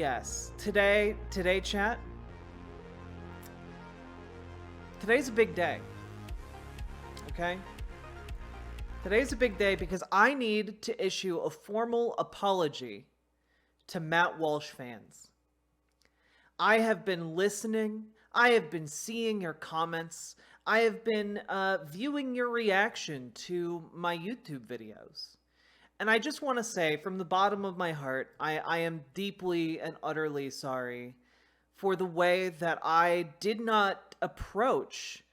Yes. Today, chat. Today's a big day. Okay? Today's a big day because I need to issue a formal apology to Matt Walsh fans. I have been listening. I have been seeing your comments. I have been viewing your reaction to my YouTube videos. And I just want to say, from the bottom of my heart, I am deeply and utterly sorry for the way that I did not approach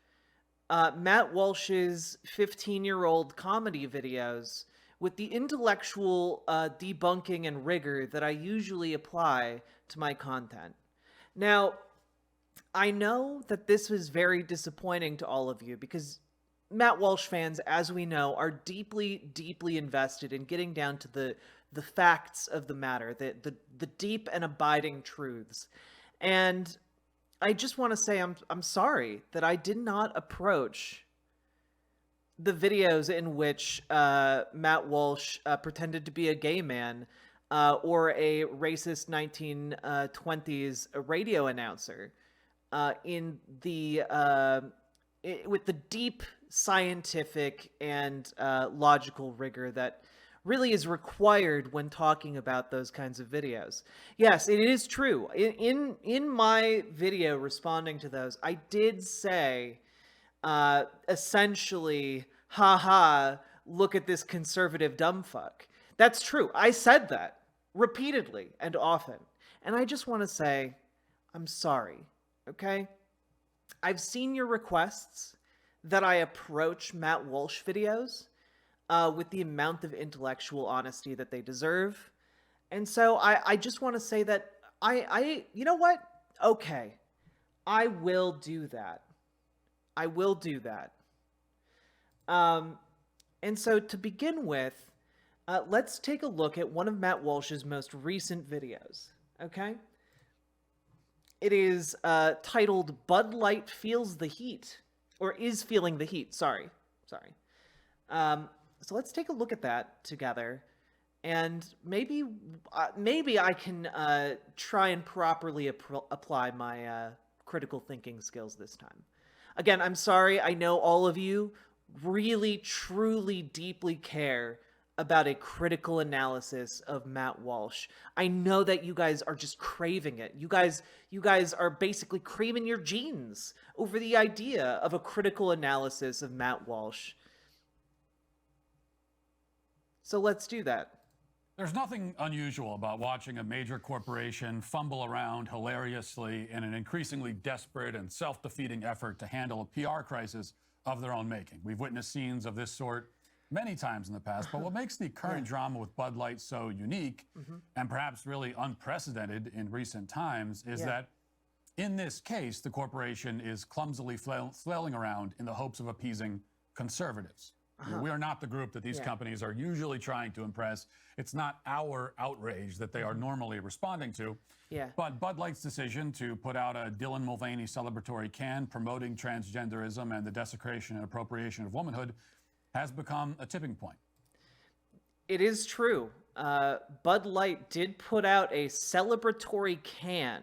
Matt Walsh's 15-year-old comedy videos with the intellectual debunking and rigor that I usually apply to my content. Now, I know that this was very disappointing to all of you because Matt Walsh fans, as we know, are deeply, deeply invested in getting down to the facts of the matter, the deep and abiding truths. And I just want to say I'm sorry that I did not approach the videos in which Matt Walsh pretended to be a gay man or a racist 1920s radio announcer with the deep scientific and logical rigor that really is required when talking about those kinds of videos. Yes, it is true. In my video responding to those, I did say essentially, haha, look at this conservative dumb fuck. That's true. I said that repeatedly and often. And I just want to say, I'm sorry, okay? I've seen your requests that I approach Matt Walsh videos with the amount of intellectual honesty that they deserve. And so I just want to say that you know what? Okay. I will do that. I will do that. And so to begin with, let's take a look at one of Matt Walsh's most recent videos, okay? It is titled Bud Light Feels the Heat, or is feeling the heat, sorry. So let's take a look at that together, and maybe I can try and properly apply my critical thinking skills this time. Again, I'm sorry, I know all of you really, truly, deeply care about a critical analysis of Matt Walsh. I know that you guys are just craving it. You guys are basically craving your genes over the idea of a critical analysis of Matt Walsh. So let's do that. There's nothing unusual about watching a major corporation fumble around hilariously in an increasingly desperate and self-defeating effort to handle a PR crisis of their own making. We've witnessed scenes of this sort many times in the past, but what makes the current drama with Bud Light so unique and perhaps really unprecedented in recent times is that in this case, the corporation is clumsily flailing around in the hopes of appeasing conservatives. We are not the group that these companies are usually trying to impress. It's not our outrage that they are normally responding to. But Bud Light's decision to put out a Dylan Mulvaney celebratory can promoting transgenderism and the desecration and appropriation of womanhood has become a tipping point. It is true. Bud Light did put out a celebratory can.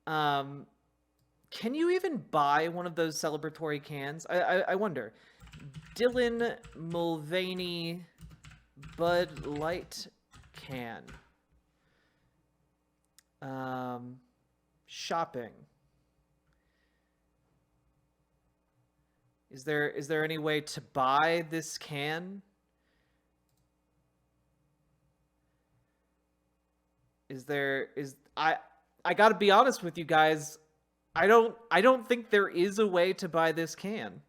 Can you even buy one of those celebratory cans? I wonder. Dylan Mulvaney Bud Light can. Shopping. Is there any way to buy this can? I got to be honest with you guys. I don't think there is a way to buy this can.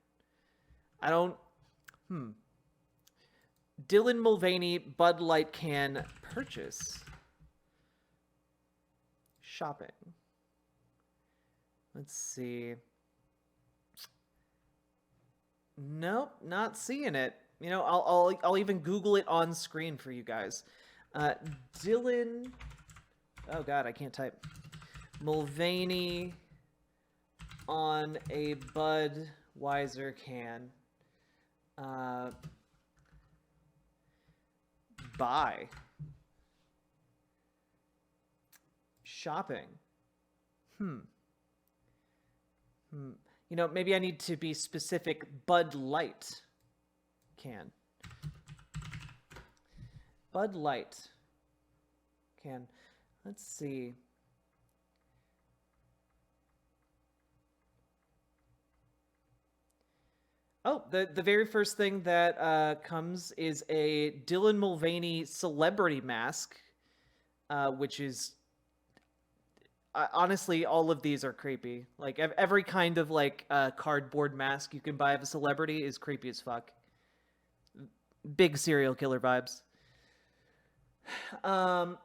Dylan Mulvaney Bud Light can purchase. Shopping. Let's see. Nope, not seeing it. You know, I'll even Google it on screen for you guys. Dylan. Oh God, I can't type. Mulvaney on a Budweiser can. Buy. shopping. You know, maybe I need to be specific. Bud Light can. Bud Light can. Let's see. Oh, the very first thing that comes is a Dylan Mulvaney celebrity mask, which is honestly, all of these are creepy. Like every kind of like cardboard mask you can buy of a celebrity is creepy as fuck. Big serial killer vibes. Oh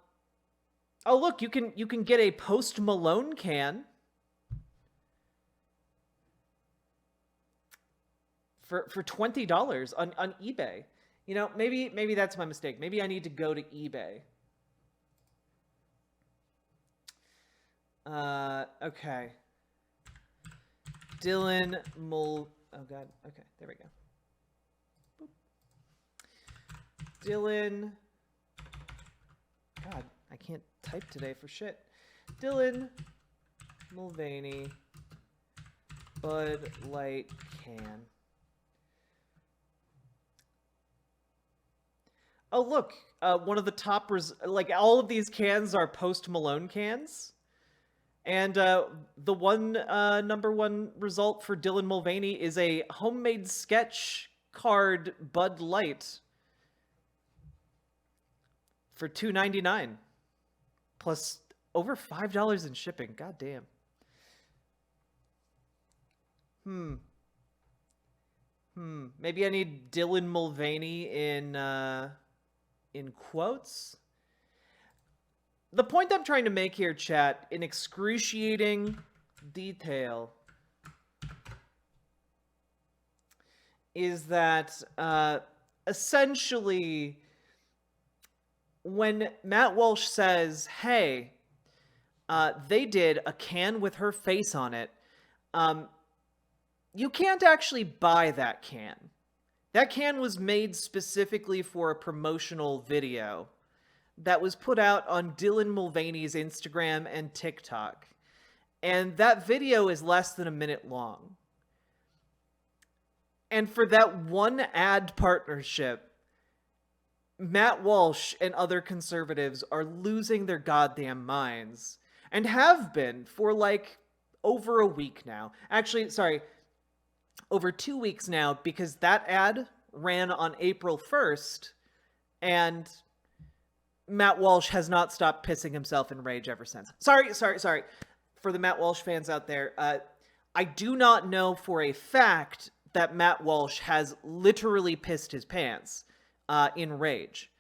look, you can get a Post Malone can for $20 on eBay. You know, maybe that's my mistake. Maybe I need to go to eBay. Okay. Oh god. Okay, there we go. Boop. Dylan. God, I can't type today for shit. Dylan Mulvaney Bud Light can. Oh look, one of the top like all of these cans are Post Malone cans. And the one number one result for Dylan Mulvaney is a homemade sketch card Bud Light for $2.99 plus over $5 in shipping. God damn. Maybe I need Dylan Mulvaney in quotes. The point I'm trying to make here, chat, in excruciating detail, is that essentially when Matt Walsh says, hey, they did a can with her face on it, you can't actually buy that can. That can was made specifically for a promotional video that was put out on Dylan Mulvaney's Instagram and TikTok. And that video is less than a minute long. And for that one ad partnership, Matt Walsh and other conservatives are losing their goddamn minds. And have been for like over a week now. Actually, sorry, over 2 weeks now, because that ad ran on April 1st, and Matt Walsh has not stopped pissing himself in rage ever since. Sorry. For the Matt Walsh fans out there, I do not know for a fact that Matt Walsh has literally pissed his pants in rage.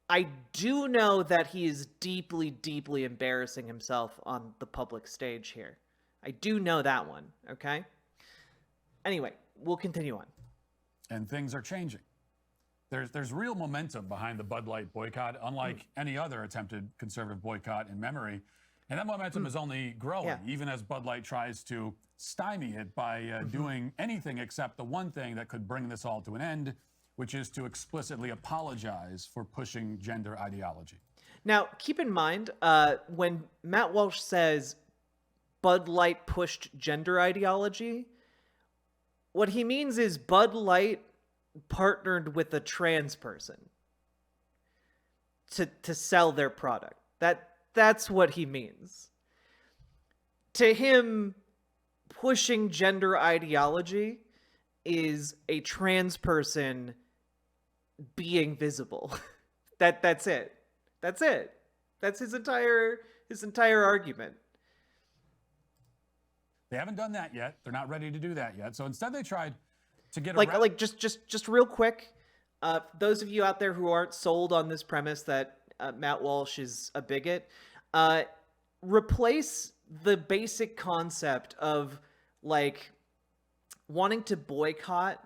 I do know that he is deeply, deeply embarrassing himself on the public stage here. I do know that one, okay? Anyway, we'll continue on. And things are changing. There's real momentum behind the Bud Light boycott, unlike any other attempted conservative boycott in memory. And that momentum is only growing, even as Bud Light tries to stymie it by doing anything except the one thing that could bring this all to an end, which is to explicitly apologize for pushing gender ideology. Now, keep in mind, when Matt Walsh says Bud Light pushed gender ideology, what he means is Bud Light partnered with a trans person to sell their product. That's what he means. To him, pushing gender ideology is a trans person being visible. That's it. That's it. That's his entire argument. They haven't done that yet. They're not ready to do that yet. So instead they tried to get around... Like just real quick, those of you out there who aren't sold on this premise that Matt Walsh is a bigot, replace the basic concept of like wanting to boycott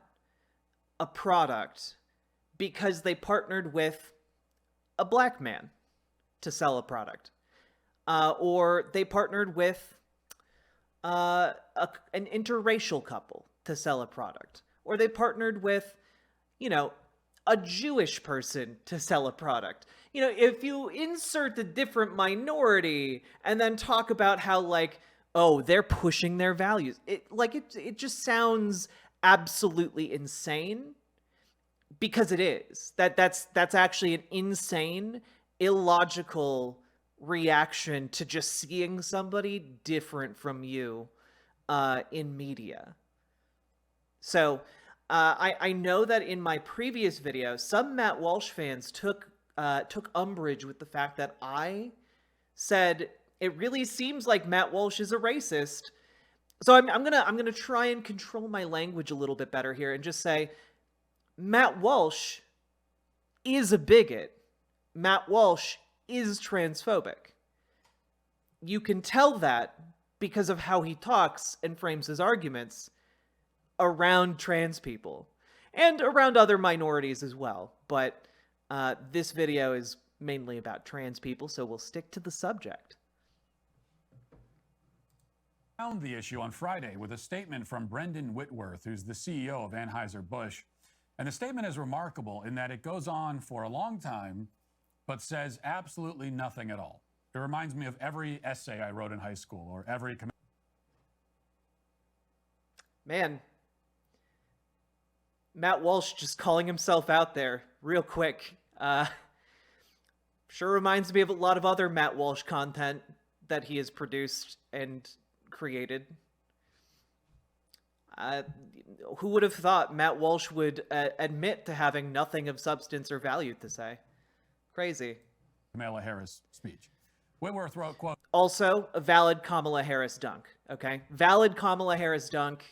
a product because they partnered with a black man to sell a product, or they partnered with an interracial couple to sell a product, or they partnered with, a Jewish person to sell a product. You know, if you insert a different minority and then talk about how, like, oh, they're pushing their values, it just sounds absolutely insane, because it is. That's actually an insane, illogical reaction to just seeing somebody different from you in media. So I know that in my previous video, some Matt Walsh fans took umbrage with the fact that I said it really seems like Matt Walsh is a racist. So I'm gonna try and control my language a little bit better here and just say Matt Walsh is a bigot. Matt Walsh is transphobic. You can tell that because of how he talks and frames his arguments around trans people and around other minorities as well. But this video is mainly about trans people, so we'll stick to the subject. Found the issue on Friday with a statement from Brendan Whitworth, who's the CEO of Anheuser-Busch. And the statement is remarkable in that it goes on for a long time, but says absolutely nothing at all. It reminds me of every essay I wrote in high school or every... Man, Matt Walsh just calling himself out there real quick. Sure reminds me of a lot of other Matt Walsh content that he has produced and created. Who would have thought Matt Walsh would admit to having nothing of substance or value to say? Crazy. Kamala Harris speech. Whitworth wrote, quote, also a valid Kamala Harris dunk, okay? Valid Kamala Harris dunk.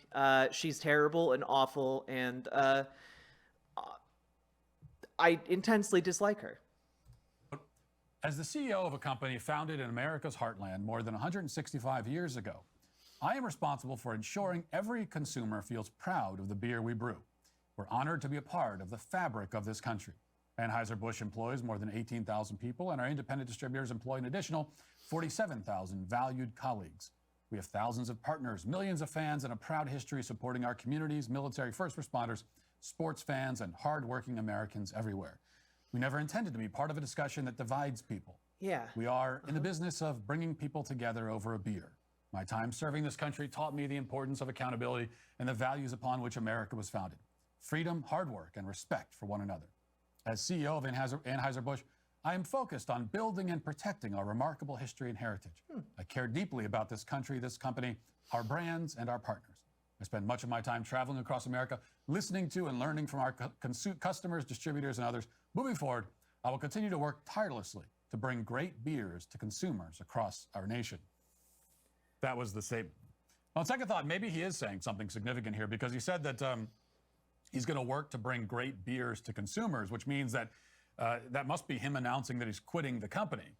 She's terrible and awful, and I intensely dislike her. As the CEO of a company founded in America's heartland more than 165 years ago, I am responsible for ensuring every consumer feels proud of the beer we brew. We're honored to be a part of the fabric of this country. Anheuser-Busch employs more than 18,000 people, and our independent distributors employ an additional 47,000 valued colleagues. We have thousands of partners, millions of fans, and a proud history supporting our communities, military, first responders, sports fans, and hardworking Americans everywhere. We never intended to be part of a discussion that divides people. Yeah. We are in the business of bringing people together over a beer. My time serving this country taught me the importance of accountability and the values upon which America was founded: freedom, hard work, and respect for one another. As CEO of Anheuser-Busch, I am focused on building and protecting our remarkable history and heritage. I care deeply about this country, this company, our brands, and our partners. I spend much of my time traveling across America, listening to and learning from our customers, distributors, and others. Moving forward, I will continue to work tirelessly to bring great beers to consumers across our nation. That was the statement. On second thought, maybe he is saying something significant here, because he said that he's going to work to bring great beers to consumers, which means that that must be him announcing that he's quitting the company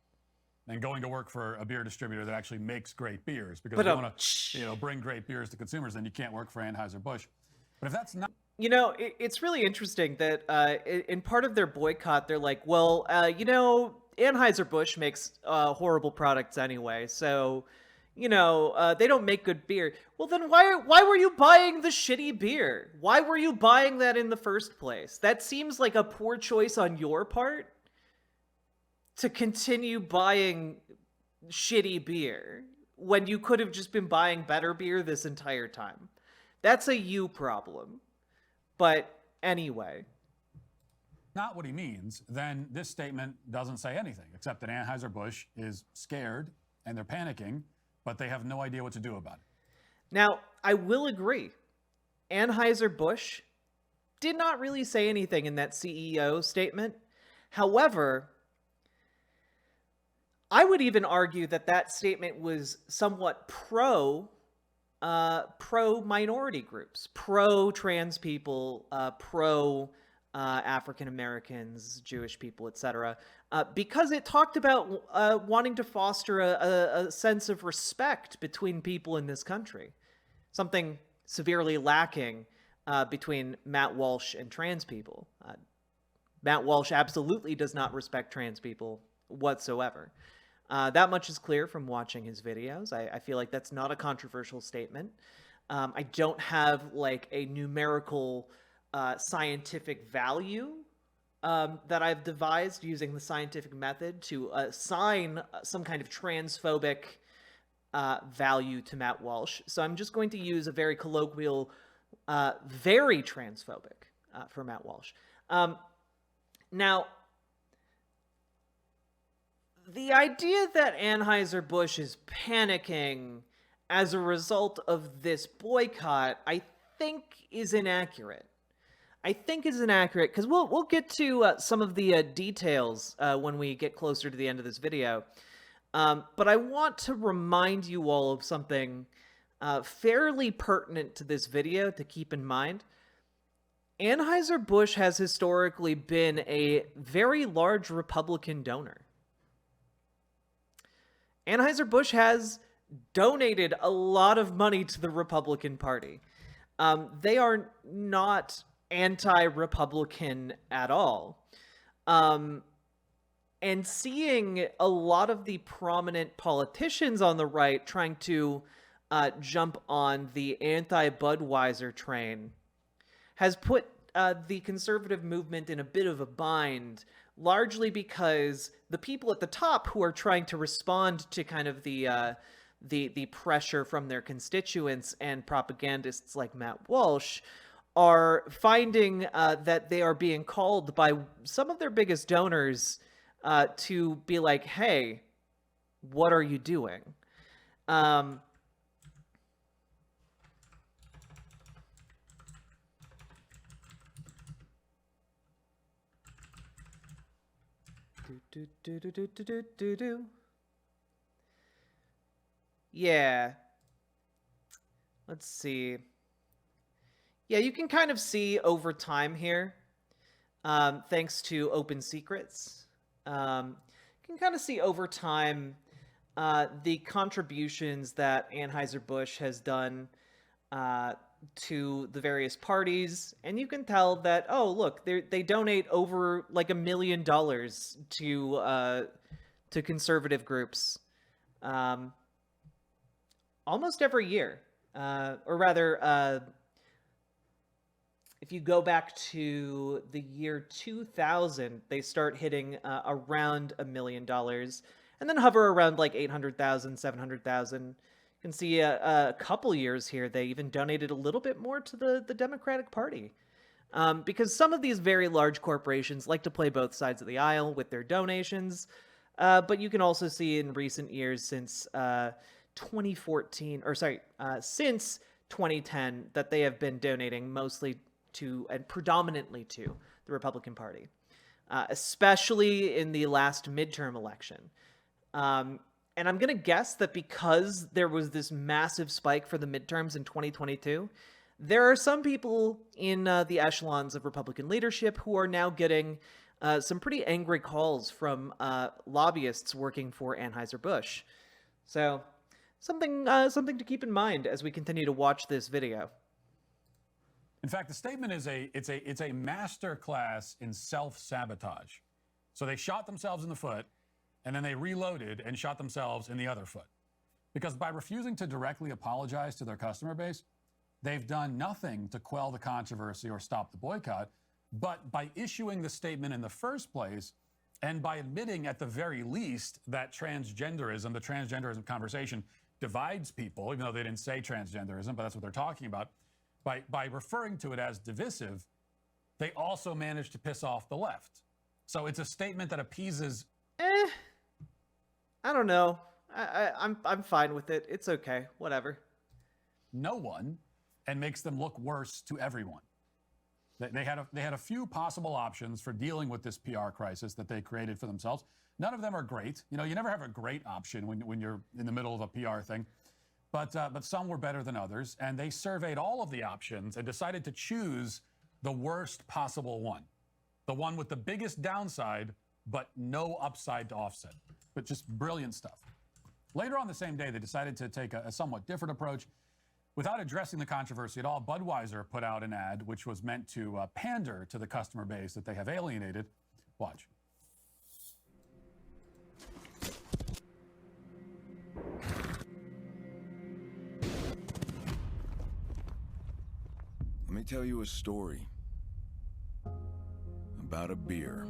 and going to work for a beer distributor that actually makes great beers. Because if you want to, bring great beers to consumers, then you can't work for Anheuser-Busch. But if that's not... You know, it's really interesting that in part of their boycott, they're like, well, Anheuser-Busch makes horrible products anyway, so... they don't make good beer. Well, then why were you buying the shitty beer? Why were you buying that in the first place? That seems like a poor choice on your part to continue buying shitty beer when you could have just been buying better beer this entire time. That's a you problem. But anyway. Not what he means, then this statement doesn't say anything, except that Anheuser-Busch is scared and they're panicking, but they have no idea what to do about it. Now, I will agree. Anheuser-Busch did not really say anything in that CEO statement. However, I would even argue that that statement was somewhat pro-minority groups, pro-trans people, African Americans, Jewish people, etc., because it talked about wanting to foster a sense of respect between people in this country, something severely lacking between Matt Walsh and trans people. Matt Walsh absolutely does not respect trans people whatsoever. That much is clear from watching his videos. I feel like that's not a controversial statement. I don't have like a numerical scientific value that I've devised using the scientific method to assign some kind of transphobic value to Matt Walsh. So I'm just going to use a very colloquial, very transphobic for Matt Walsh. Now, the idea that Anheuser-Busch is panicking as a result of this boycott, I think is inaccurate. Because we'll get to some of the details when we get closer to the end of this video. But I want to remind you all of something fairly pertinent to this video to keep in mind. Anheuser-Busch has historically been a very large Republican donor. Anheuser-Busch has donated a lot of money to the Republican Party. They are not anti-Republican at all. And seeing a lot of the prominent politicians on the right trying to jump on the anti-Budweiser train has put the conservative movement in a bit of a bind, largely because the people at the top who are trying to respond to kind of the pressure from their constituents and propagandists like Matt Walsh are finding that they are being called by some of their biggest donors to be like, hey, what are you doing? Yeah. Let's see. Yeah, you can kind of see over time here, thanks to Open Secrets. You can kind of see over time the contributions that Anheuser-Busch has done to the various parties, and you can tell that, oh, look, they donate over like $1 million to conservative groups almost every year, or rather, if you go back to the year 2000, they start hitting around $1 million, and then hover around like 800,000, 700,000. You can see a couple years here, they even donated a little bit more to the Democratic Party. Because some of these very large corporations like to play both sides of the aisle with their donations. But you can also see in recent years since 2014, or sorry, since 2010, that they have been donating mostly to and predominantly to the Republican Party, especially in the last midterm election. And I'm going to guess that because there was this massive spike for the midterms in 2022, there are some people in the echelons of Republican leadership who are now getting some pretty angry calls from lobbyists working for Anheuser-Busch. So something to keep in mind as we continue to watch this video. In fact, the statement is it's a master class in self-sabotage. So they shot themselves in the foot, and then they reloaded and shot themselves in the other foot. Because by refusing to directly apologize to their customer base, they've done nothing to quell the controversy or stop the boycott, but by issuing the statement in the first place, and by admitting at the very least that transgenderism, the transgenderism conversation, divides people, even though they didn't say transgenderism, but that's what they're talking about, by referring to it as divisive, they also managed to piss off the left. So it's a statement that appeases... I don't know. I'm fine with it. It's okay. Whatever. No one, and makes them look worse to everyone. They had a few possible options for dealing with this PR crisis that they created for themselves. None of them are great. You know, you never have a great option when you're in the middle of a PR thing. But some were better than others, and they surveyed all of the options and decided to choose the worst possible one. The one with the biggest downside, but no upside to offset. But just brilliant stuff. Later on the same day, they decided to take a somewhat different approach. Without addressing the controversy at all, Budweiser put out an ad which was meant to pander to the customer base that they have alienated. Watch. Let me tell you a story about a beer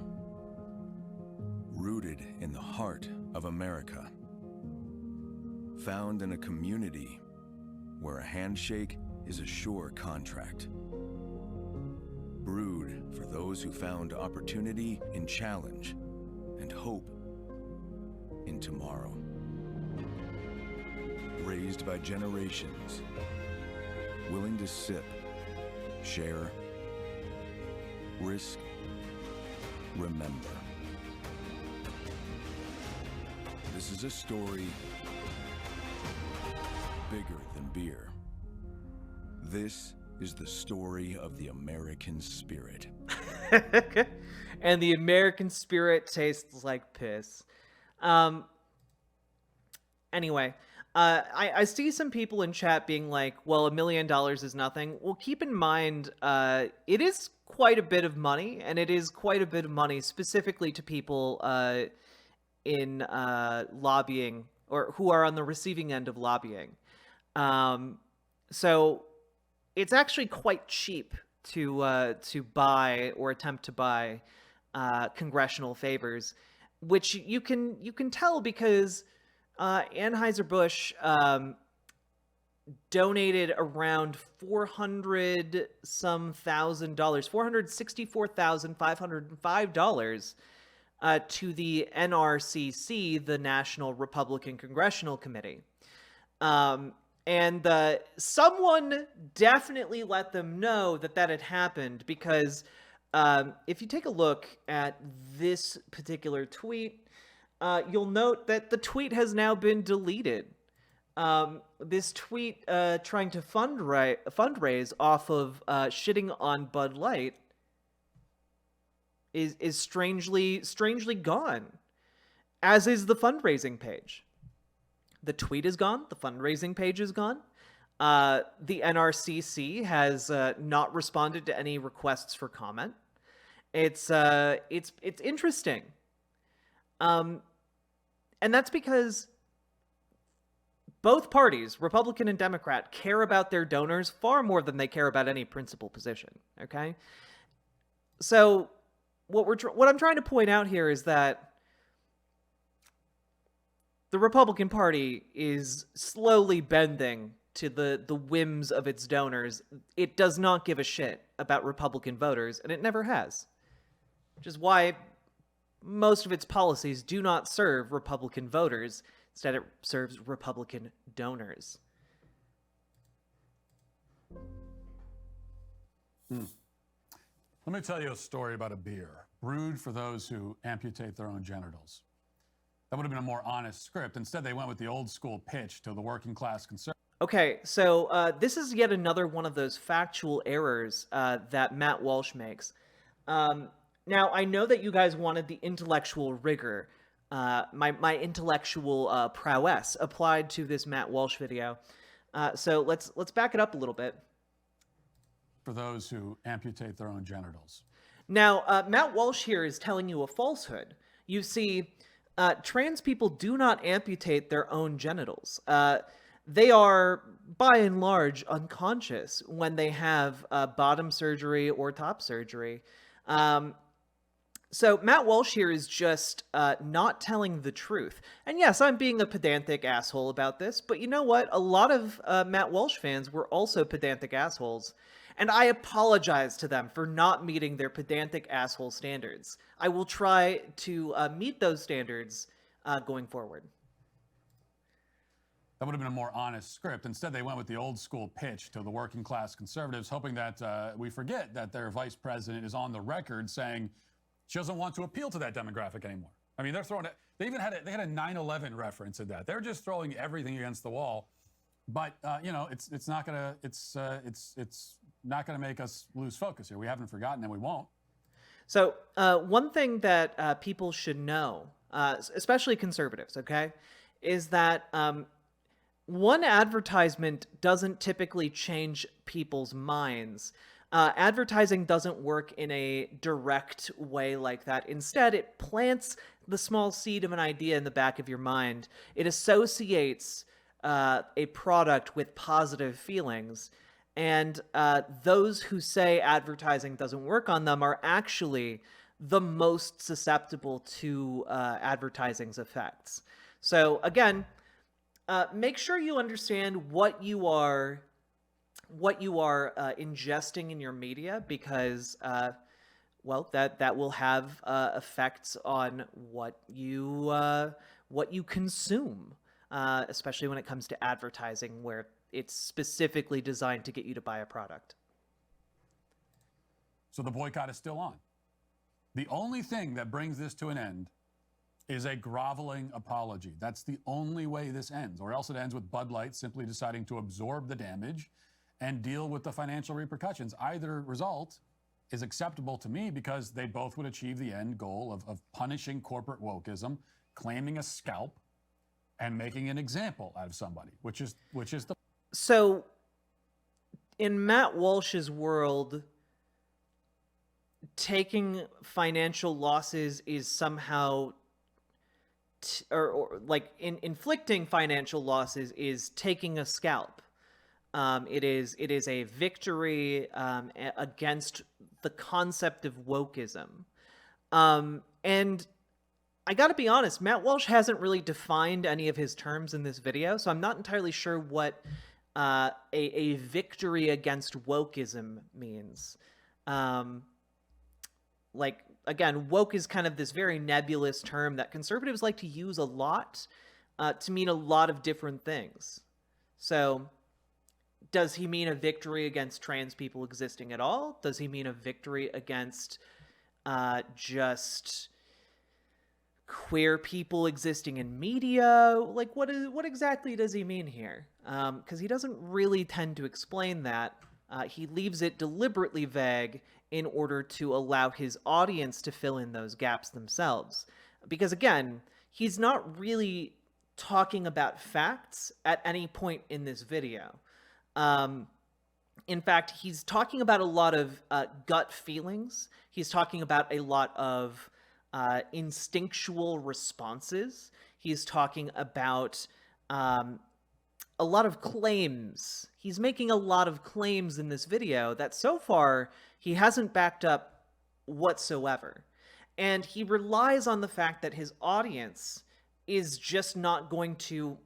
rooted in the heart of America, found in a community where a handshake is a sure contract, brewed for those who found opportunity in challenge and hope in tomorrow, raised by generations willing to sip, share, risk, remember. This is a story bigger than beer. This is the story of the American spirit. And the American spirit tastes like piss. Anyway, I see some people in chat being like, well, $1 million is nothing. Well, keep in mind, it is quite a bit of money, and it is quite a bit of money specifically to people in lobbying, or who are on the receiving end of lobbying. So it's actually quite cheap to buy or attempt to buy congressional favors, which you can tell because Anheuser-Busch donated around $464,505 to the NRCC, the National Republican Congressional Committee. And someone definitely let them know that had happened, because if you take a look at this particular tweet, you'll note that the tweet has now been deleted. This tweet trying to fundraise off of shitting on Bud Light is strangely gone, as is the fundraising page. The tweet is gone. The fundraising page is gone. The NRCC has not responded to any requests for comment. It's interesting. And that's because both parties, Republican and Democrat, care about their donors far more than they care about any principal position. Okay, so what I'm trying to point out here is that the Republican Party is slowly bending to the whims of its donors. It does not give a shit about Republican voters, and it never has. Which is why most of its policies do not serve Republican voters. Instead, it serves Republican donors. Let me tell you a story about a beer brewed for those who amputate their own genitals. That would have been a more honest script. Instead, they went with the old school pitch to the working class conservative. Okay, so this is yet another one of those factual errors that Matt Walsh makes. Now, I know that you guys wanted the intellectual rigor, my intellectual prowess applied to this Matt Walsh video. So let's back it up a little bit. For those who amputate their own genitals. Now, Matt Walsh here is telling you a falsehood. You see, trans people do not amputate their own genitals. They are, by and large, unconscious when they have bottom surgery or top surgery. So Matt Walsh here is just not telling the truth. And yes, I'm being a pedantic asshole about this, but you know what? A lot of Matt Walsh fans were also pedantic assholes. And I apologize to them for not meeting their pedantic asshole standards. I will try to meet those standards going forward. That would have been a more honest script. Instead, they went with the old school pitch to the working class conservatives, hoping that we forget that their vice president is on the record saying she doesn't want to appeal to that demographic anymore. I mean, they're throwing it. They even had a 9/11 reference in that. They're just throwing everything against the wall. But you know, it's not gonna make us lose focus here. We haven't forgotten, and we won't. So one thing that people should know, especially conservatives, okay, is that one advertisement doesn't typically change people's minds. Advertising doesn't work in a direct way like that. Instead, it plants the small seed of an idea in the back of your mind. It associates a product with positive feelings. And those who say advertising doesn't work on them are actually the most susceptible to advertising's effects. So again, make sure you understand what you are ingesting in your media, because well, that will have effects on what you consume, especially when it comes to advertising, where it's specifically designed to get you to buy a product. So the boycott is still on. The only thing that brings this to an end is a groveling apology. That's the only way this ends, or else it ends with Bud Light simply deciding to absorb the damage and deal with the financial repercussions. Either result is acceptable to me, because they both would achieve the end goal of punishing corporate wokeism, claiming a scalp, and making an example out of somebody, which is the... So in Matt Walsh's world, taking financial losses is somehow inflicting financial losses is taking a scalp. It is a victory against the concept of wokeism. And I gotta be honest, Matt Walsh hasn't really defined any of his terms in this video, so I'm not entirely sure what a victory against wokeism means. Again, woke is kind of this very nebulous term that conservatives like to use a lot to mean a lot of different things. So, does he mean a victory against trans people existing at all? Does he mean a victory against just queer people existing in media? Like, what exactly does he mean here? Because he doesn't really tend to explain that. He leaves it deliberately vague in order to allow his audience to fill in those gaps themselves. Because again, he's not really talking about facts at any point in this video. In fact, he's talking about a lot of gut feelings. He's talking about a lot of instinctual responses. He's talking about a lot of claims. He's making a lot of claims in this video that so far he hasn't backed up whatsoever. And he relies on the fact that his audience is just not going to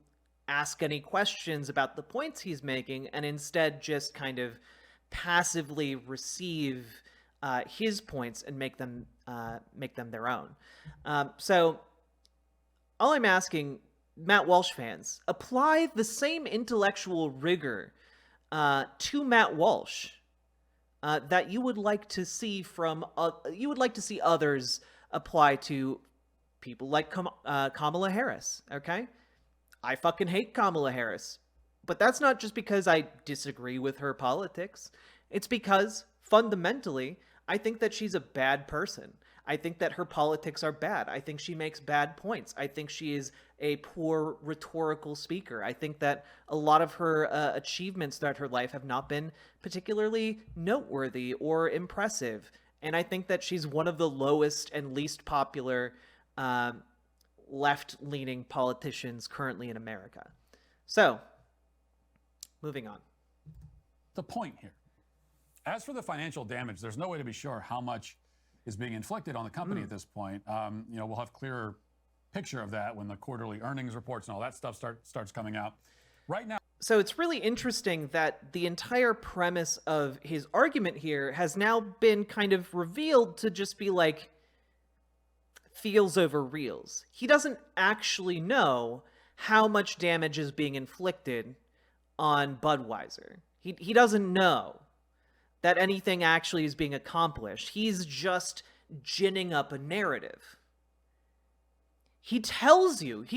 ask any questions about the points he's making, and instead just kind of passively receive his points and make them their own. So all I'm asking, Matt Walsh fans, apply the same intellectual rigor to Matt Walsh that you would like to see others apply to people like Kamala Harris. Okay, I fucking hate Kamala Harris, but that's not just because I disagree with her politics. It's because fundamentally I think that she's a bad person. I think that her politics are bad. I think she makes bad points. I think she is a poor rhetorical speaker. I think that a lot of her achievements throughout her life have not been particularly noteworthy or impressive. And I think that she's one of the lowest and least popular left-leaning politicians currently in America. So, moving on. The point here. As for the financial damage, there's no way to be sure how much is being inflicted on the company at this point. We'll have clearer picture of that when the quarterly earnings reports and all that stuff starts coming out. Right now. So it's really interesting that the entire premise of his argument here has now been kind of revealed to just be like feels over reels. He doesn't actually know how much damage is being inflicted on Budweiser. He doesn't know that anything actually is being accomplished. He's just ginning up a narrative. He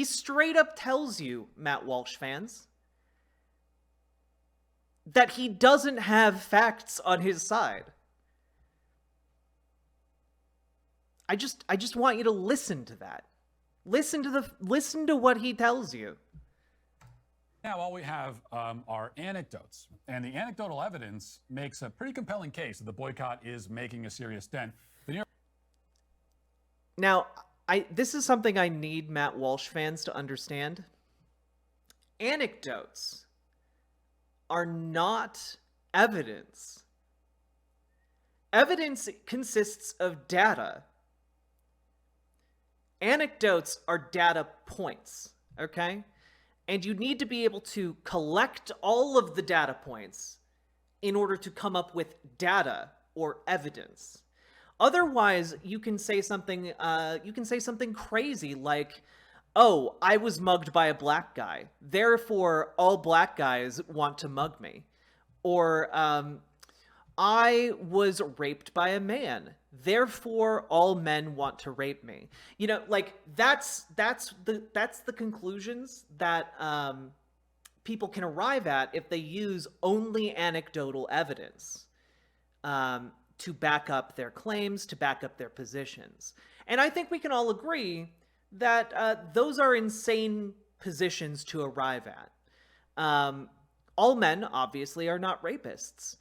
straight up tells you, Matt Walsh fans, that he doesn't have facts on his side. I just want you to listen to that. Listen to what he tells you. Now, all we have are anecdotes, and the anecdotal evidence makes a pretty compelling case that the boycott is making a serious dent. Now, this is something I need Matt Walsh fans to understand. Anecdotes are not evidence. Evidence consists of data Anecdotes are data points, okay? And you need to be able to collect all of the data points in order to come up with data or evidence. Otherwise, you can say something crazy like, "Oh, I was mugged by a black guy. Therefore, all black guys want to mug me." Or I was raped by a man. Therefore, all men want to rape me. You know, like that's the conclusions that people can arrive at if they use only anecdotal evidence to back up their claims, to back up their positions. And I think we can all agree that those are insane positions to arrive at. All men, obviously, are not rapists.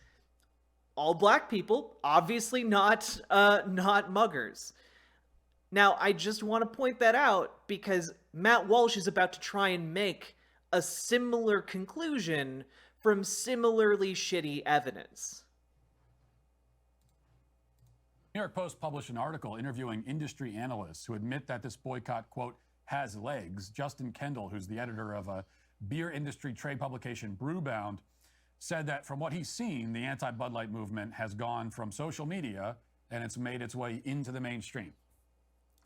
All black people, obviously not muggers. Now, I just want to point that out because Matt Walsh is about to try and make a similar conclusion from similarly shitty evidence. New York Post published an article interviewing industry analysts who admit that this boycott, quote, has legs. Justin Kendall, who's the editor of a beer industry trade publication Brewbound, said that from what he's seen, the anti-Bud Light movement has gone from social media and it's made its way into the mainstream.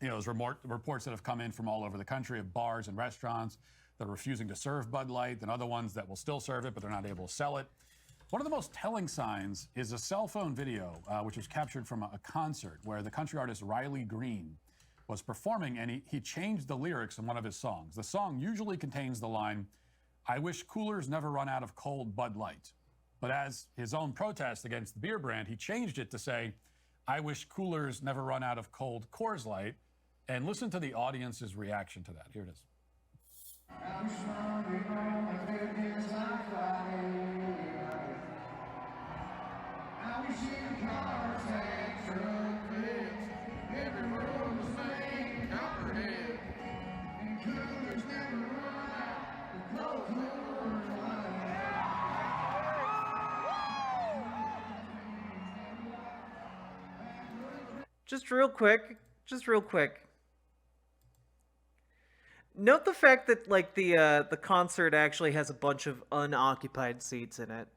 You know, there's reports that have come in from all over the country of bars and restaurants that are refusing to serve Bud Light, and other ones that will still serve it, but they're not able to sell it. One of the most telling signs is a cell phone video, which was captured from a concert where the country artist Riley Green was performing, and he changed the lyrics in one of his songs. The song usually contains the line, "I wish coolers never run out of cold Bud Light." But as his own protest against the beer brand, he changed it to say, "I wish coolers never run out of cold Coors Light." And listen to the audience's reaction to that. Here it is. Just real quick. Note the fact that like the concert actually has a bunch of unoccupied seats in it.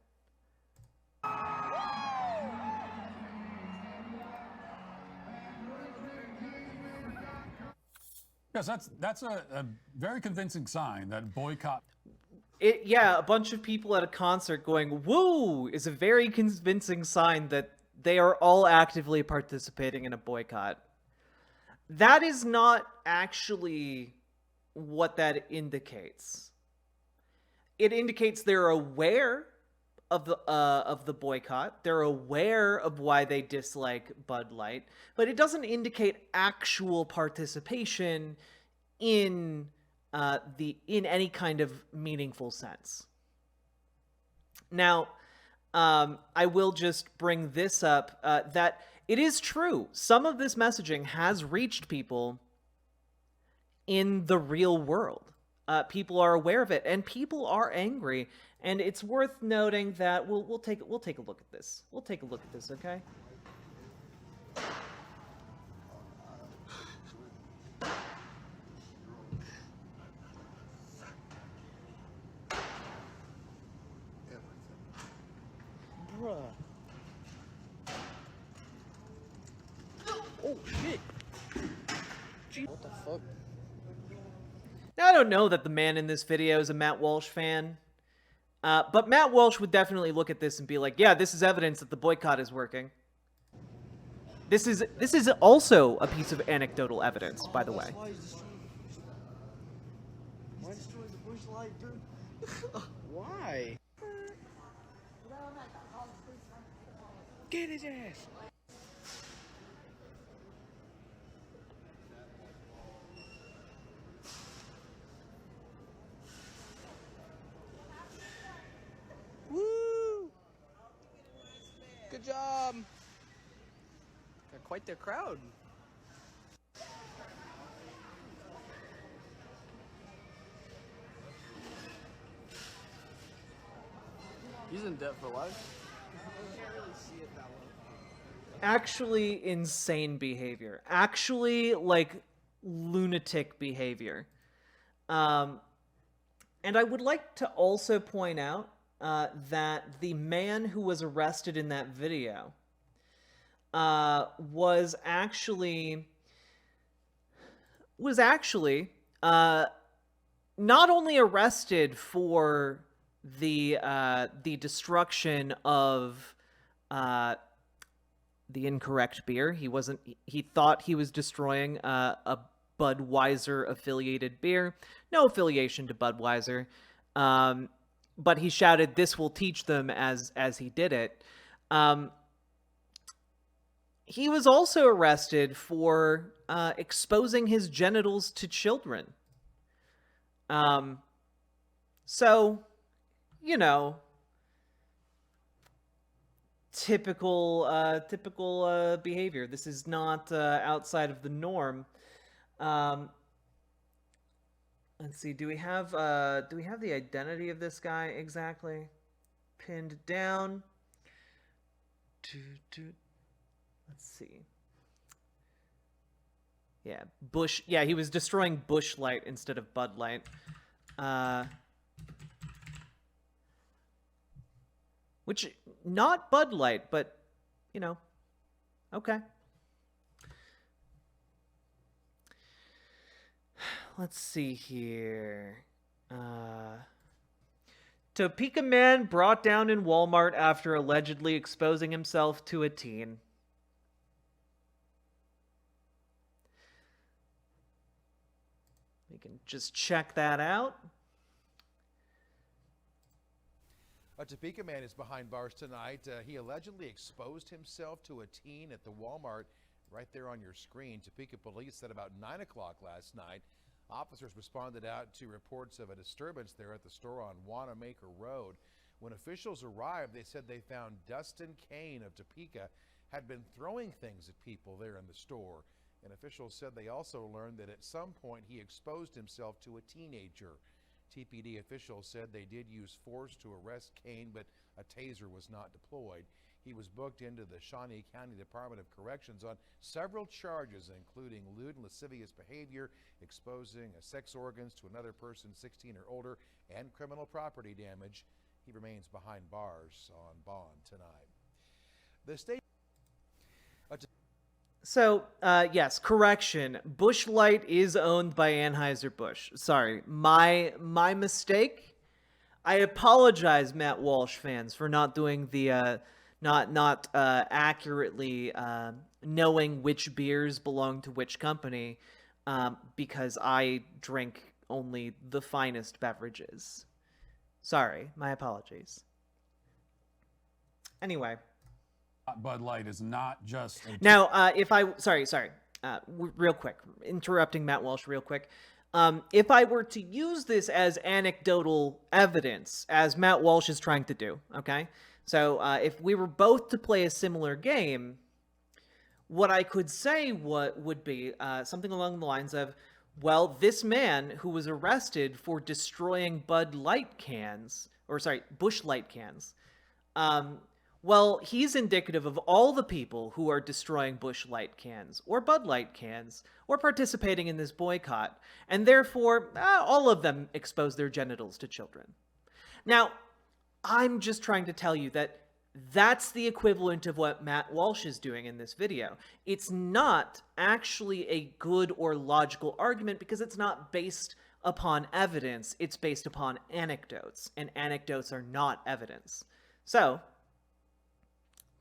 Yes, that's a very convincing sign that boycott. Yeah, a bunch of people at a concert going "woo" is a very convincing sign that they are all actively participating in a boycott. That is not actually what that indicates. It indicates they're aware of the boycott. They're aware of why they dislike Bud Light, but it doesn't indicate actual participation in any kind of meaningful sense. Now, I will just bring this up, that it is true. Some of this messaging has reached people in the real world. People are aware of it, and people are angry. And it's worth noting that we'll take a look at this. We'll take a look at this, okay? Bruh. Oh shit. Gee, what the fuck? Now, I don't know that the man in this video is a Matt Walsh fan, but Matt Walsh would definitely look at this and be like, "Yeah, this is evidence that the boycott is working." This is also a piece of anecdotal evidence, by the way. Why destroy the bush light, dude? Why? Get his ass! Woo! Good job! Got quite the crowd. He's in debt for life. You can't really see it that well. Actually insane behavior. Actually, like, lunatic behavior. And I would like to also point out that the man who was arrested in that video was actually not only arrested for the destruction of the incorrect beer. He thought he was destroying a Budweiser affiliated beer. No affiliation to Budweiser. But he shouted, "This will teach them," as he did it. He was also arrested for exposing his genitals to children. So, you know, typical behavior. This is not outside of the norm. Let's see. Do we have the identity of this guy exactly pinned down? Let's see. Yeah, Bush. Yeah, he was destroying Bush Light instead of Bud Light. Which, not Bud Light, but, you know, okay. Let's see here. Topeka man brought down in Walmart after allegedly exposing himself to a teen. We can just check that out. A Topeka man is behind bars tonight. He allegedly exposed himself to a teen at the Walmart right there on your screen. Topeka police said about 9 o'clock last night, officers responded out to reports of a disturbance there at the store on Wanamaker Road. When officials arrived, they said they found Dustin Kane of Topeka had been throwing things at people there in the store. And officials said they also learned that at some point he exposed himself to a teenager. TPD officials said they did use force to arrest Kane, but a taser was not deployed. He was booked into the Shawnee County Department of Corrections on several charges, including lewd and lascivious behavior, exposing sex organs to another person 16 or older, and criminal property damage. He remains behind bars on bond tonight. The state. So, yes, correction. Bush Light is owned by Anheuser-Busch. Sorry, my mistake. I apologize, Matt Walsh fans, for not doing the not accurately knowing which beers belong to which company, because I drink only the finest beverages. Sorry, my apologies. Anyway. Bud Light is not just Now, real quick, interrupting Matt Walsh real quick. If I were to use this as anecdotal evidence, as Matt Walsh is trying to do, okay? So if we were both to play a similar game, what I could say would be something along the lines of, well, this man who was arrested for destroying Bush Light cans, well, he's indicative of all the people who are destroying Bush Light cans, or Bud Light cans, or participating in this boycott, and therefore, all of them expose their genitals to children. Now, I'm just trying to tell you that that's the equivalent of what Matt Walsh is doing in this video. It's not actually a good or logical argument because it's not based upon evidence, it's based upon anecdotes, and anecdotes are not evidence. So,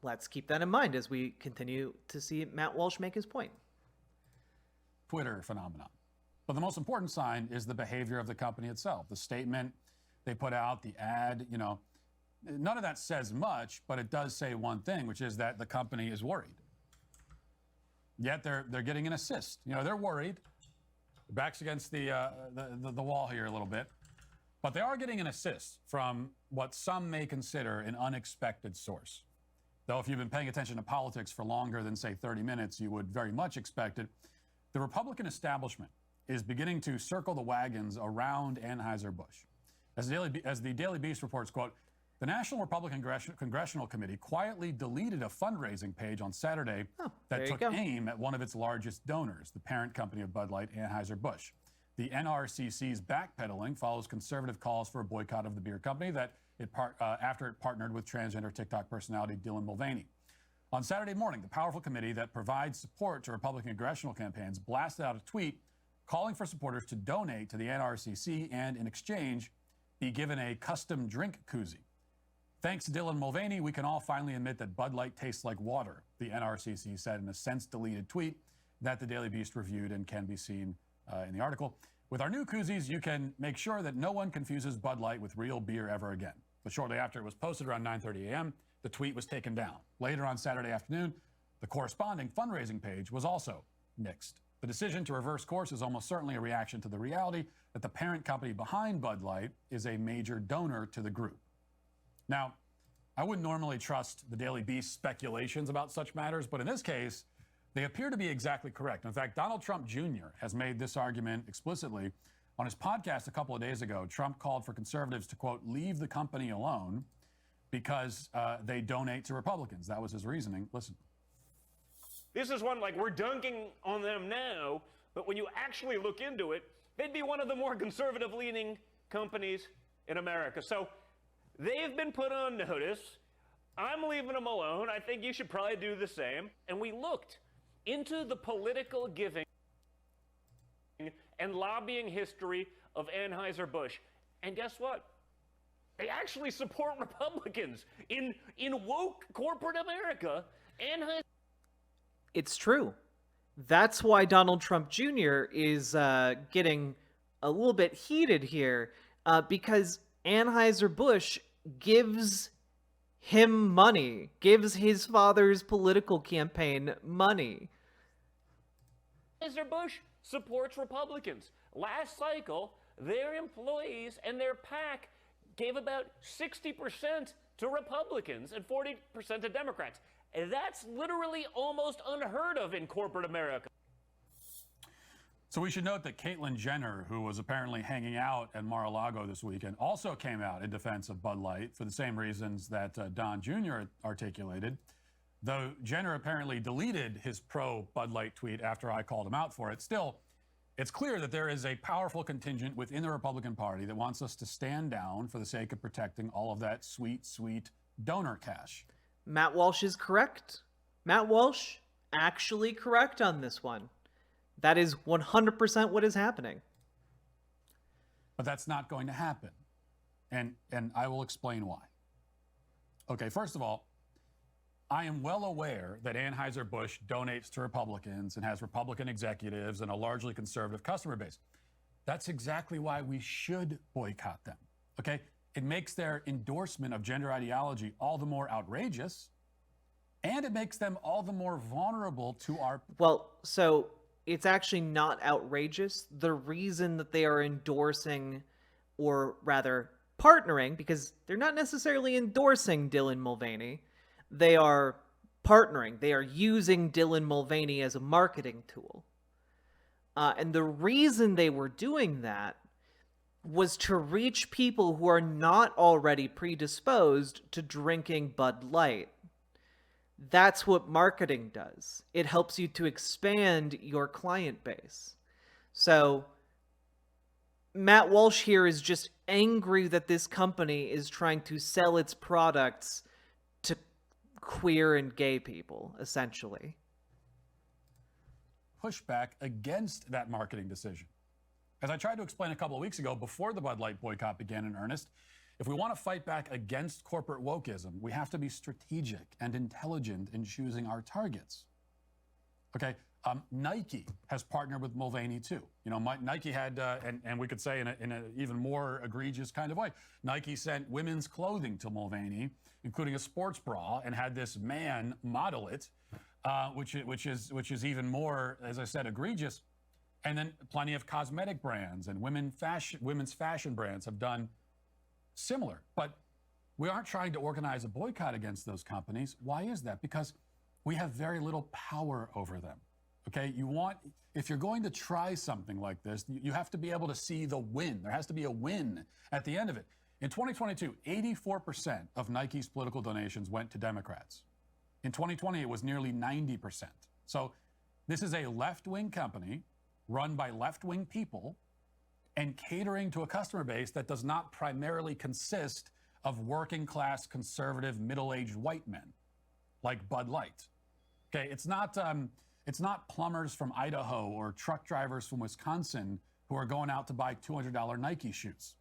let's keep that in mind as we continue to see Matt Walsh make his point. Twitter phenomenon. But the most important sign is the behavior of the company itself. The statement they put out, the ad, none of that says much, but it does say one thing, which is that the company is worried. Yet they're getting an assist. They're worried. Their back's against the wall here a little bit. But they are getting an assist from what some may consider an unexpected source. Though if you've been paying attention to politics for longer than, say, 30 minutes, you would very much expect it. The Republican establishment is beginning to circle the wagons around Anheuser-Busch. As the Daily Beast reports, quote, The National Republican Congressional Committee quietly deleted a fundraising page on Saturday that took aim at one of its largest donors, the parent company of Bud Light, Anheuser-Busch. The NRCC's backpedaling follows conservative calls for a boycott of the beer company after it partnered with transgender TikTok personality Dylan Mulvaney. On Saturday morning, the powerful committee that provides support to Republican congressional campaigns blasted out a tweet calling for supporters to donate to the NRCC and, in exchange, be given a custom drink koozie. Thanks to Dylan Mulvaney, we can all finally admit that Bud Light tastes like water, the NRCC said in a since-deleted tweet that the Daily Beast reviewed and can be seen in the article. With our new koozies, you can make sure that no one confuses Bud Light with real beer ever again. But shortly after it was posted around 9:30 a.m., the tweet was taken down. Later on Saturday afternoon, the corresponding fundraising page was also nixed. The decision to reverse course is almost certainly a reaction to the reality that the parent company behind Bud Light is a major donor to the group. Now, I wouldn't normally trust the Daily Beast's speculations about such matters, but in this case, they appear to be exactly correct. In fact, Donald Trump Jr. has made this argument explicitly. On his podcast a couple of days ago, Trump called for conservatives to, quote, leave the company alone because they donate to Republicans. That was his reasoning. Listen. This is one like we're dunking on them now, but when you actually look into it, they'd be one of the more conservative-leaning companies in America. So they've been put on notice. I'm leaving them alone. I think you should probably do the same. And we looked into the political giving and lobbying history of Anheuser-Busch. And guess what? They actually support Republicans in woke corporate America. It's true. That's why Donald Trump Jr. is getting a little bit heated here, because Anheuser-Busch gives him money, gives his father's political campaign money. Anheuser-Busch supports Republicans. Last cycle, their employees and their PAC gave about 60% to Republicans and 40% to Democrats. And that's literally almost unheard of in corporate America. So we should note that Caitlyn Jenner, who was apparently hanging out at Mar-a-Lago this weekend, also came out in defense of Bud Light for the same reasons that Don Jr. articulated, though Jenner apparently deleted his pro-Bud Light tweet after I called him out for it. Still, it's clear that there is a powerful contingent within the Republican Party that wants us to stand down for the sake of protecting all of that sweet, sweet donor cash. Matt Walsh is correct. Matt Walsh actually correct on this one. That is 100% what is happening. But that's not going to happen. And I will explain why. Okay, first of all, I am well aware that Anheuser-Busch donates to Republicans and has Republican executives and a largely conservative customer base. That's exactly why we should boycott them, okay? It makes their endorsement of gender ideology all the more outrageous, and it makes them all the more vulnerable to our... Well, so it's actually not outrageous. The reason that they are endorsing, or rather partnering, because they're not necessarily endorsing Dylan Mulvaney, they are partnering. They are using Dylan Mulvaney as a marketing tool. And the reason they were doing that was to reach people who are not already predisposed to drinking Bud Light. That's what marketing does. It helps you to expand your client base. So Matt Walsh here is just angry that this company is trying to sell its products to queer and gay people, essentially. Pushback against that marketing decision. As I tried to explain a couple of weeks ago, before the Bud Light boycott began in earnest, if we want to fight back against corporate wokeism, we have to be strategic and intelligent in choosing our targets. Okay, Nike has partnered with Mulvaney too. You know, Nike had, and we could say in an even more egregious kind of way, Nike sent women's clothing to Mulvaney, including a sports bra, and had this man model it, which is even more, as I said, egregious. And then plenty of cosmetic brands and women's fashion brands have done similar. But we aren't trying to organize a boycott against those companies. Why is that? Because we have very little power over them. Okay, if you're going to try something like this, you have to be able to see the win. There has to be a win at the end of it. In 2022, 84% of Nike's political donations went to Democrats. In 2020, it was nearly 90%. So this is a left-wing company run by left-wing people and catering to a customer base that does not primarily consist of working-class, conservative, middle-aged white men like Bud Light. Okay, it's not plumbers from Idaho or truck drivers from Wisconsin who are going out to buy $200 Nike shoes.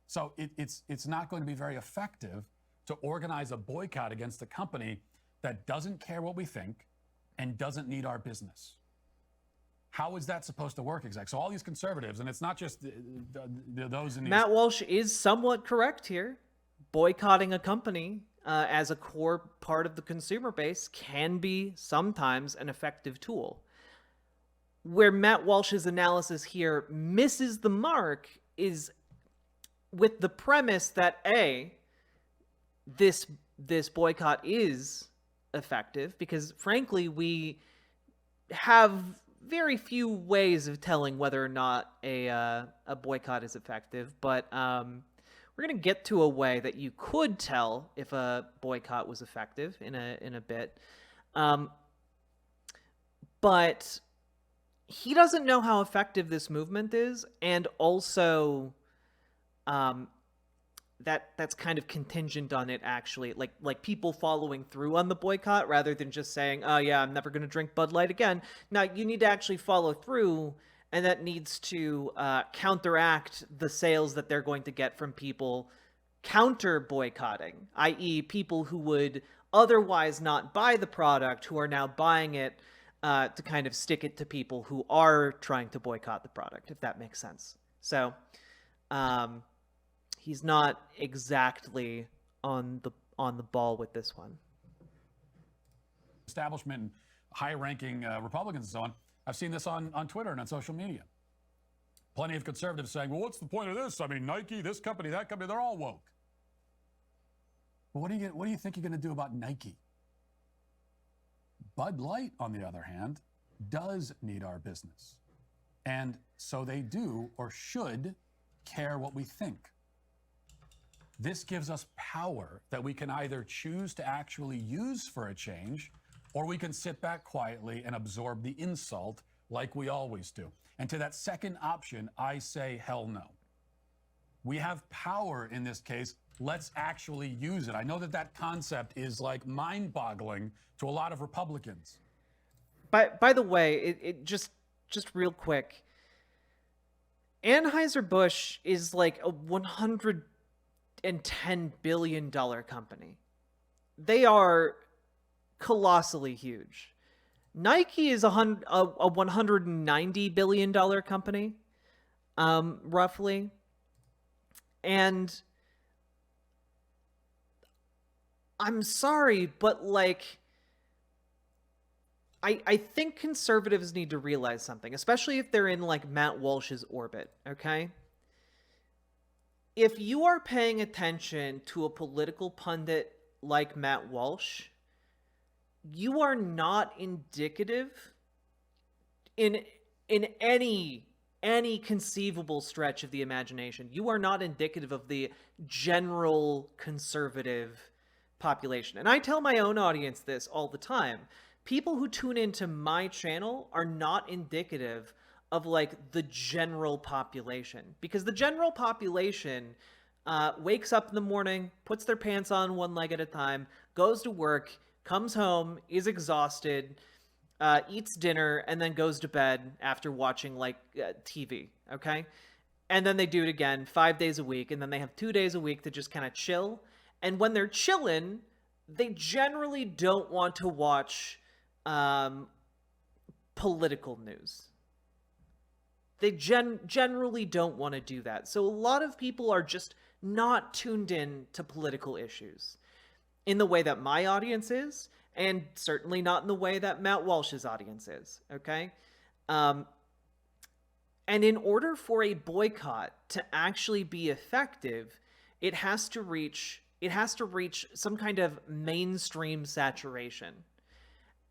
So it's not going to be very effective to organize a boycott against a company that doesn't care what we think and doesn't need our business. How is that supposed to work exactly? So all these conservatives, and it's not just those in these... Matt Walsh is somewhat correct here. Boycotting a company as a core part of the consumer base can be sometimes an effective tool. Where Matt Walsh's analysis here misses the mark is with the premise that A, this boycott is effective, because frankly, we have very few ways of telling whether or not a boycott is effective, but we're going to get to a way that you could tell if a boycott was effective in a bit. But he doesn't know how effective this movement is, and also that's kind of contingent on it actually, like people following through on the boycott rather than just saying, oh yeah, I'm never going to drink Bud Light again. Now you need to actually follow through, and that needs to counteract the sales that they're going to get from people counter boycotting, i.e. people who would otherwise not buy the product, who are now buying it to kind of stick it to people who are trying to boycott the product, if that makes sense. So he's not exactly on the ball with this one. Establishment and high-ranking Republicans and so on. I've seen this on Twitter and on social media. Plenty of conservatives saying, well, what's the point of this? I mean, Nike, this company, that company, they're all woke. But what do you think you're going to do about Nike? Bud Light, on the other hand, does need our business. And so they do, or should, care what we think. This gives us power that we can either choose to actually use for a change, or we can sit back quietly and absorb the insult like we always do. And to that second option, I say hell no. We have power in this case. Let's actually use it. I know that concept is like mind-boggling to a lot of Republicans. By the way, it just real quick, Anheuser-Busch is like a $110 billion company. They are colossally huge. Nike is a $190 billion company, roughly. And I'm sorry, but like, I think conservatives need to realize something, especially if they're in like Matt Walsh's orbit, okay? If you are paying attention to a political pundit like Matt Walsh, you are not indicative in any conceivable stretch of the imagination. You are not indicative of the general conservative population. And I tell my own audience this all the time. People who tune into my channel are not indicative of like the general population, because the general population wakes up in the morning, puts their pants on one leg at a time, goes to work, comes home, is exhausted, eats dinner, and then goes to bed after watching like TV, okay? And then they do it again 5 days a week, and then they have 2 days a week to just kind of chill. And when they're chilling, they generally don't want to watch political news. They generally don't want to do that. So a lot of people are just not tuned in to political issues in the way that my audience is, and certainly not in the way that Matt Walsh's audience is, okay? And in order for a boycott to actually be effective, it has to reach some kind of mainstream saturation.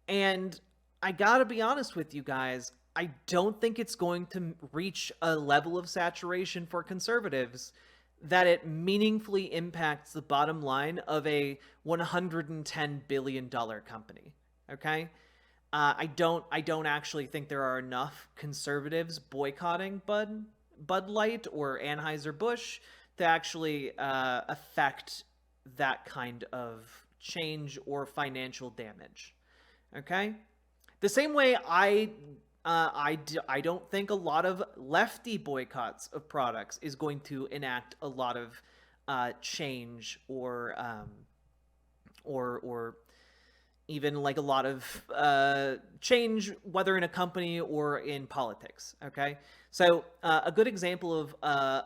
And I gotta be honest with you guys, I don't think it's going to reach a level of saturation for conservatives that it meaningfully impacts the bottom line of a $110 billion company. Okay? I don't actually think there are enough conservatives boycotting Bud Light or Anheuser-Busch to actually affect that kind of change or financial damage. Okay? The same way I don't think a lot of lefty boycotts of products is going to enact a lot of change or even like a lot of change, whether in a company or in politics. Okay, so a good example of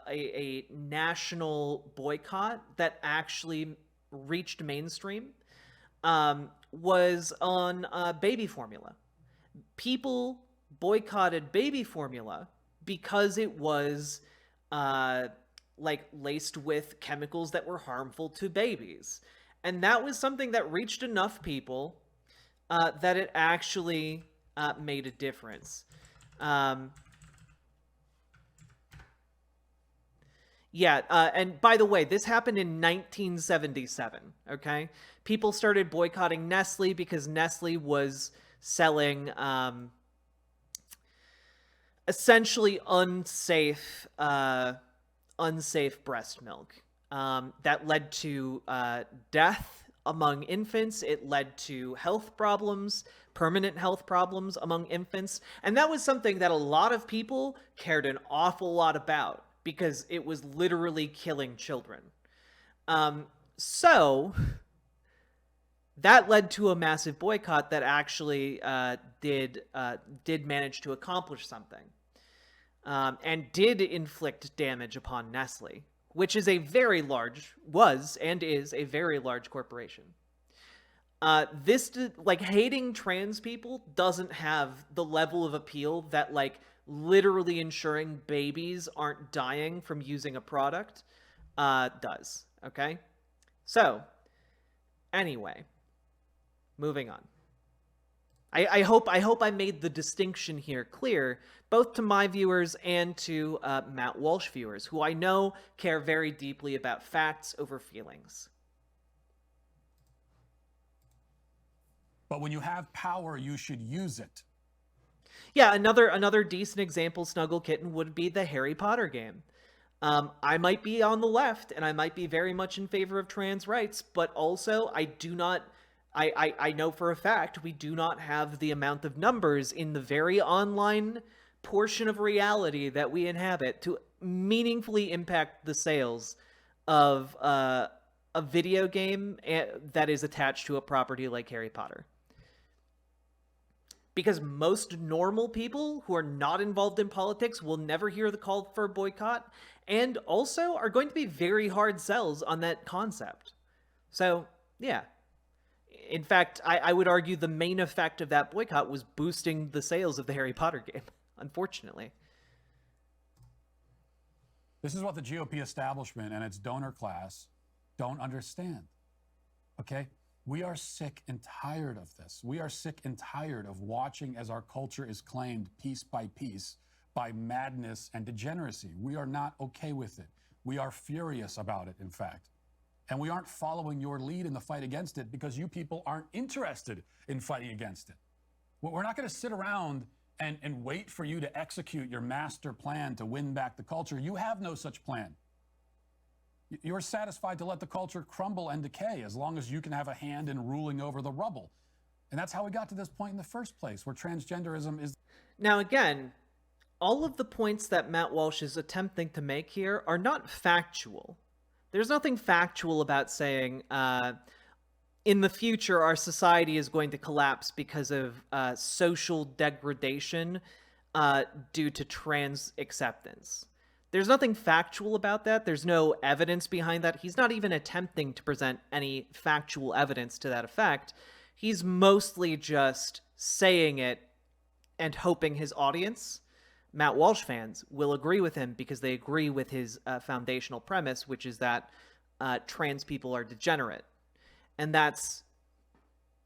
a national boycott that actually reached mainstream was on baby formula. People boycotted baby formula because it was like laced with chemicals that were harmful to babies. And that was something that reached enough people that it actually made a difference. And by the way, this happened in 1977, okay? People started boycotting Nestle because Nestle was selling essentially unsafe breast milk. That led to death among infants. It led to health problems, permanent health problems among infants. And that was something that a lot of people cared an awful lot about because it was literally killing children. So that led to a massive boycott that actually did manage to accomplish something, and did inflict damage upon Nestle, which is a very large corporation. Hating trans people doesn't have the level of appeal that like literally ensuring babies aren't dying from using a product does. Okay, so anyway. Moving on. I hope I made the distinction here clear, both to my viewers and to Matt Walsh viewers, who I know care very deeply about facts over feelings. But when you have power, you should use it. Yeah, another decent example, Snuggle Kitten, would be the Harry Potter game. I might be on the left, and I might be very much in favor of trans rights, but also I know for a fact we do not have the amount of numbers in the very online portion of reality that we inhabit to meaningfully impact the sales of a video game that is attached to a property like Harry Potter. Because most normal people who are not involved in politics will never hear the call for a boycott, and also are going to be very hard sells on that concept. So, yeah. In fact, I would argue the main effect of that boycott was boosting the sales of the Harry Potter game, unfortunately. This is what the GOP establishment and its donor class don't understand, okay? We are sick and tired of this. We are sick and tired of watching as our culture is claimed piece by piece by madness and degeneracy. We are not okay with it. We are furious about it, in fact. And we aren't following your lead in the fight against it because you people aren't interested in fighting against it. We're not going to sit around and wait for you to execute your master plan to win back the culture. You have no such plan. You're satisfied to let the culture crumble and decay as long as you can have a hand in ruling over the rubble. And that's how we got to this point in the first place, where transgenderism is... Now, again, all of the points that Matt Walsh is attempting to make here are not factual. There's nothing factual about saying in the future our society is going to collapse because of social degradation due to trans acceptance. There's nothing factual about that. There's no evidence behind that. He's not even attempting to present any factual evidence to that effect. He's mostly just saying it and hoping his audience, Matt Walsh fans, will agree with him because they agree with his foundational premise, which is that trans people are degenerate. And that's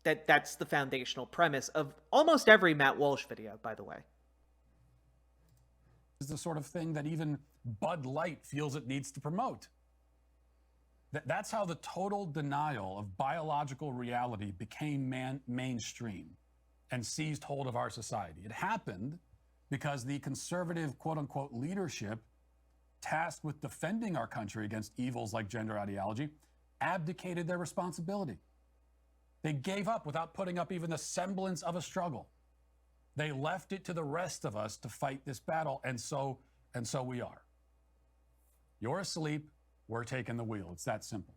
the foundational premise of almost every Matt Walsh video, by the way. Is the sort of thing that even Bud Light feels it needs to promote. That's how the total denial of biological reality became mainstream and seized hold of our society. It happened because the conservative, quote unquote, leadership tasked with defending our country against evils like gender ideology abdicated their responsibility. They gave up without putting up even the semblance of a struggle. They left it to the rest of us to fight this battle, and so we are. You're asleep, we're taking the wheel. It's that simple.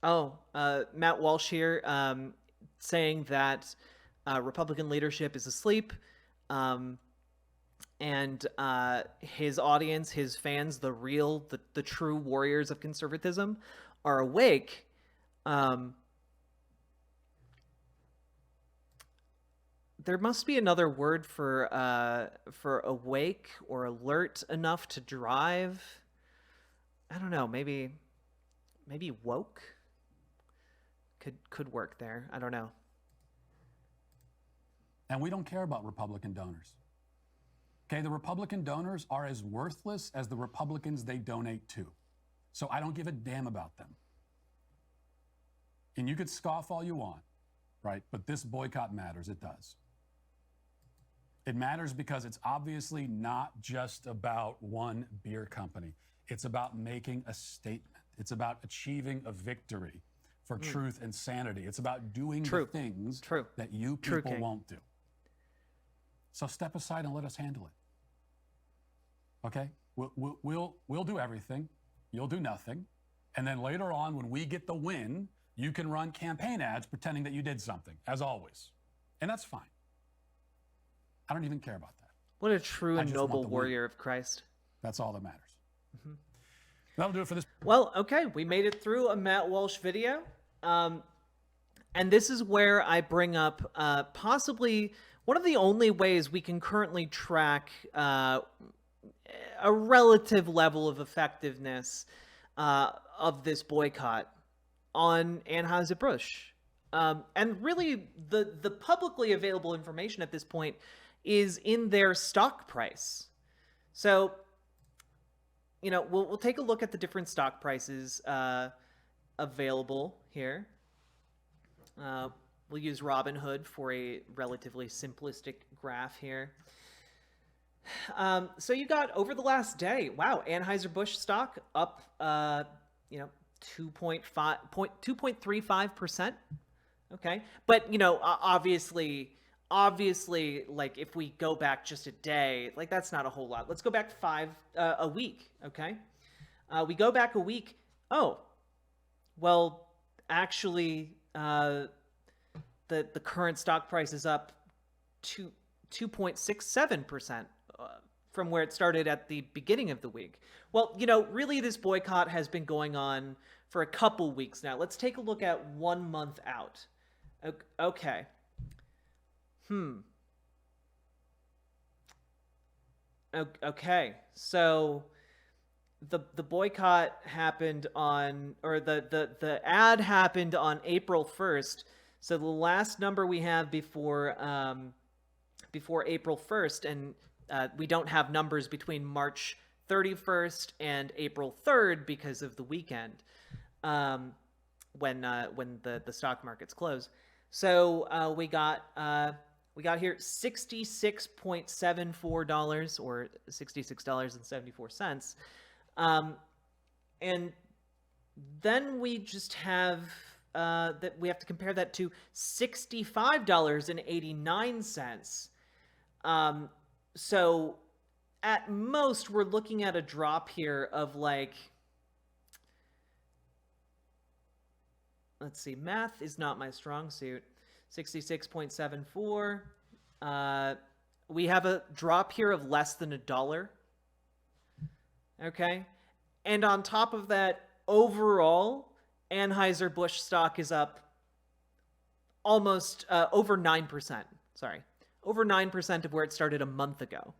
Oh, Matt Walsh here, saying that Republican leadership is asleep, and his audience, his fans, the true warriors of conservatism, are awake. There must be another word for awake or alert enough to drive. I don't know. Maybe woke could work there. I don't know. And we don't care about Republican donors. Okay, the Republican donors are as worthless as the Republicans they donate to. So I don't give a damn about them. And you could scoff all you want, right? But this boycott matters. It does. It matters because it's obviously not just about one beer company. It's about making a statement. It's about achieving a victory for truth and sanity. It's about doing the things that you people won't do. So step aside and let us handle it. Okay? We'll do everything. You'll do nothing. And then later on, when we get the win, you can run campaign ads pretending that you did something, as always. And that's fine. I don't even care about that. What a true and noble warrior of Christ. That's all that matters. Mm-hmm. That'll do it for this. Well, okay, we made it through a Matt Walsh video. And this is where I bring up possibly one of the only ways we can currently track a relative level of effectiveness of this boycott on Anheuser-Busch. And really, the publicly available information at this point is in their stock price. So, you know, we'll take a look at the different stock prices available here. We'll use Robinhood for a relatively simplistic graph here. So you got over the last day, wow, Anheuser-Busch stock up, 2.35%. Okay. But, you know, obviously, like if we go back just a day, like that's not a whole lot. Let's go back a week. Okay. We go back a week. Oh, well, actually, the current stock price is up to 2.67% from where it started at the beginning of the week. Well, you know, really this boycott has been going on for a couple weeks now. Let's take a look at 1 month out. Okay. Okay. So the boycott happened on, or the ad happened on April 1st. So the last number we have before April 1st, and we don't have numbers between March 31st and April 3rd because of the weekend, when the stock markets close. So we got here $66.74 or $66.74, and then we just have that we have to compare that to $65.89. So at most we're looking at a drop here of like, let's see, math is not my strong suit. 66.74. We have a drop here of less than $1. Okay. And on top of that, overall, Anheuser-Busch stock is up almost over 9%. Sorry. Over 9% of where it started a month ago.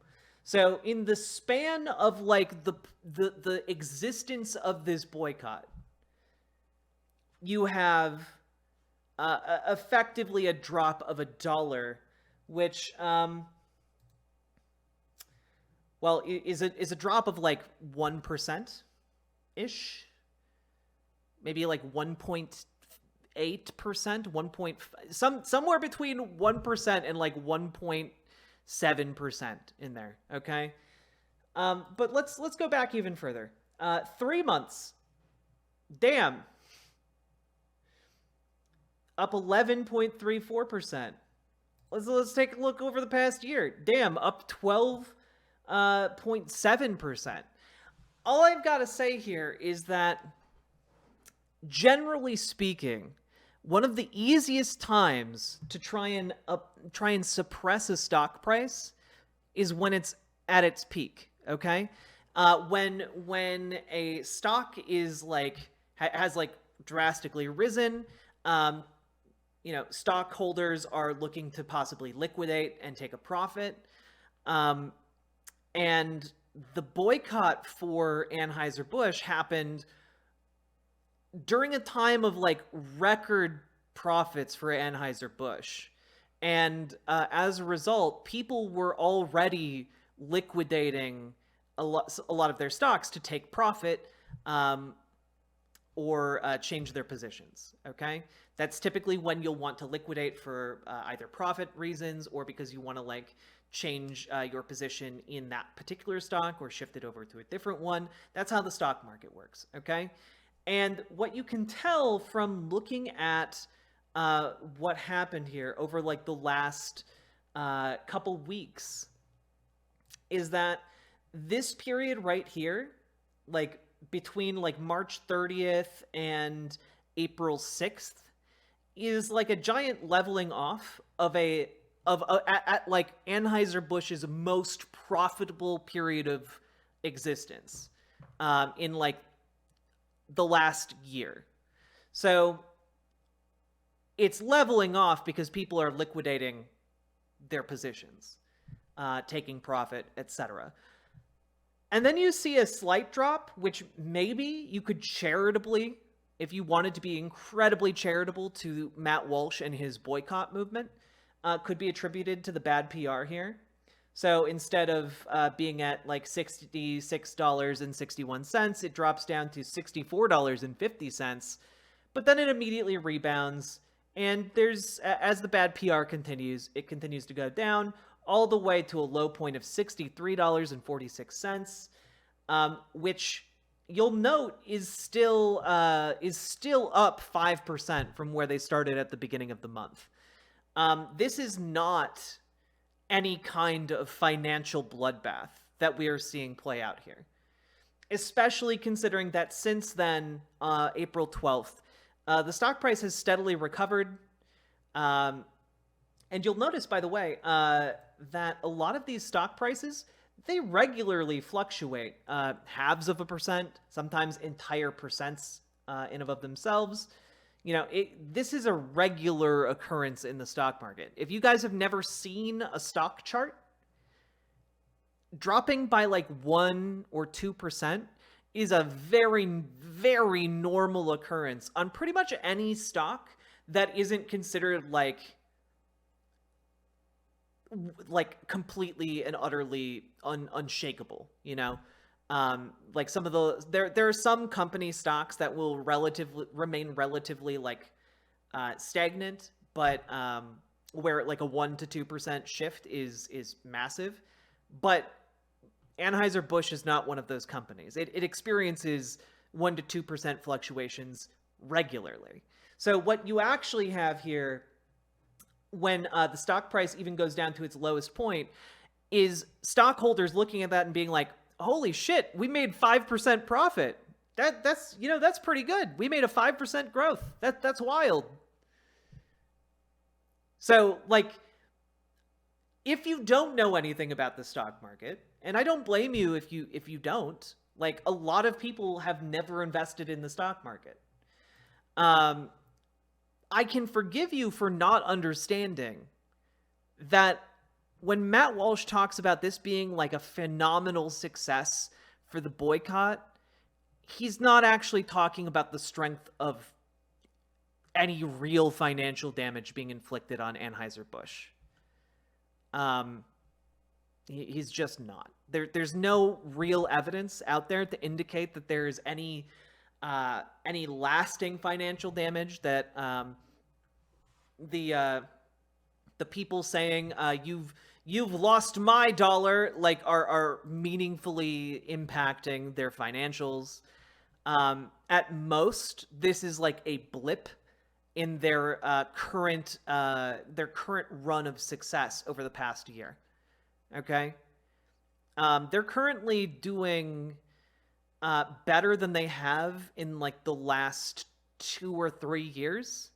So in the span of like the existence of this boycott, you have effectively a drop of $1, which well, is a drop of like 1% ish. maybe like 1.8%, 1. Somewhere between 1% and like 1.7% in there. Okay. But let's go back even further. 3 months. Damn. Up 11.34%. Let's take a look over the past year. Damn, up 12.7%. All I've got to say here is that, generally speaking, one of the easiest times to try and suppress a stock price is when it's at its peak. Okay, when a stock is has drastically risen, stockholders are looking to possibly liquidate and take a profit, and the boycott for Anheuser-Busch happened during a time of record profits for Anheuser-Busch. And as a result, people were already liquidating a lot of their stocks to take profit or change their positions. Okay, that's typically when you'll want to liquidate for either profit reasons or because you want to change your position in that particular stock or shift it over to a different one. That's how the stock market works. Okay, and what you can tell from looking at what happened here over the last couple weeks is that this period right here, between March 30th and April 6th, is a giant leveling off of at Anheuser-Busch's most profitable period of existence in the last year. So it's leveling off because people are liquidating their positions, taking profit, etc. And then you see a slight drop, which maybe you could charitably, if you wanted to be incredibly charitable to Matt Walsh and his boycott movement, could be attributed to the bad PR here. So instead of being at $66.61, it drops down to $64.50, but then it immediately rebounds. And as the bad PR continues, it continues to go down all the way to a low point of $63.46, which you'll note is still up 5% from where they started at the beginning of the month. This is not any kind of financial bloodbath that we are seeing play out here, especially considering that since then, April 12th, the stock price has steadily recovered. And you'll notice, by the way, that a lot of these stock prices, they regularly fluctuate halves of a percent, sometimes entire percents in and of themselves. This is a regular occurrence in the stock market. If you guys have never seen a stock chart, dropping by 1 or 2% is a very, very normal occurrence on pretty much any stock that isn't considered completely and utterly unshakable. Some of the there are some company stocks that will remain relatively stagnant, but where a 1 to 2% shift is massive. But Anheuser-Busch is not one of those companies. It experiences 1 to 2% fluctuations regularly. So what you actually have here, when the stock price even goes down to its lowest point, is stockholders looking at that and being like, holy shit, we made 5% profit. That's pretty good. We made a 5% growth. That's wild. So if you don't know anything about the stock market, and I don't blame you if you don't, a lot of people have never invested in the stock market. I can forgive you for not understanding that when Matt Walsh talks about this being a phenomenal success for the boycott, he's not actually talking about the strength of any real financial damage being inflicted on Anheuser-Busch. He's just not. There's no real evidence out there to indicate that there's any any lasting financial damage that the people saying you've lost my dollar like are meaningfully impacting their financials. At most, this is like a blip in their current run of success over the past year. Okay, they're currently doing better than they have in like the last 2 or 3 years.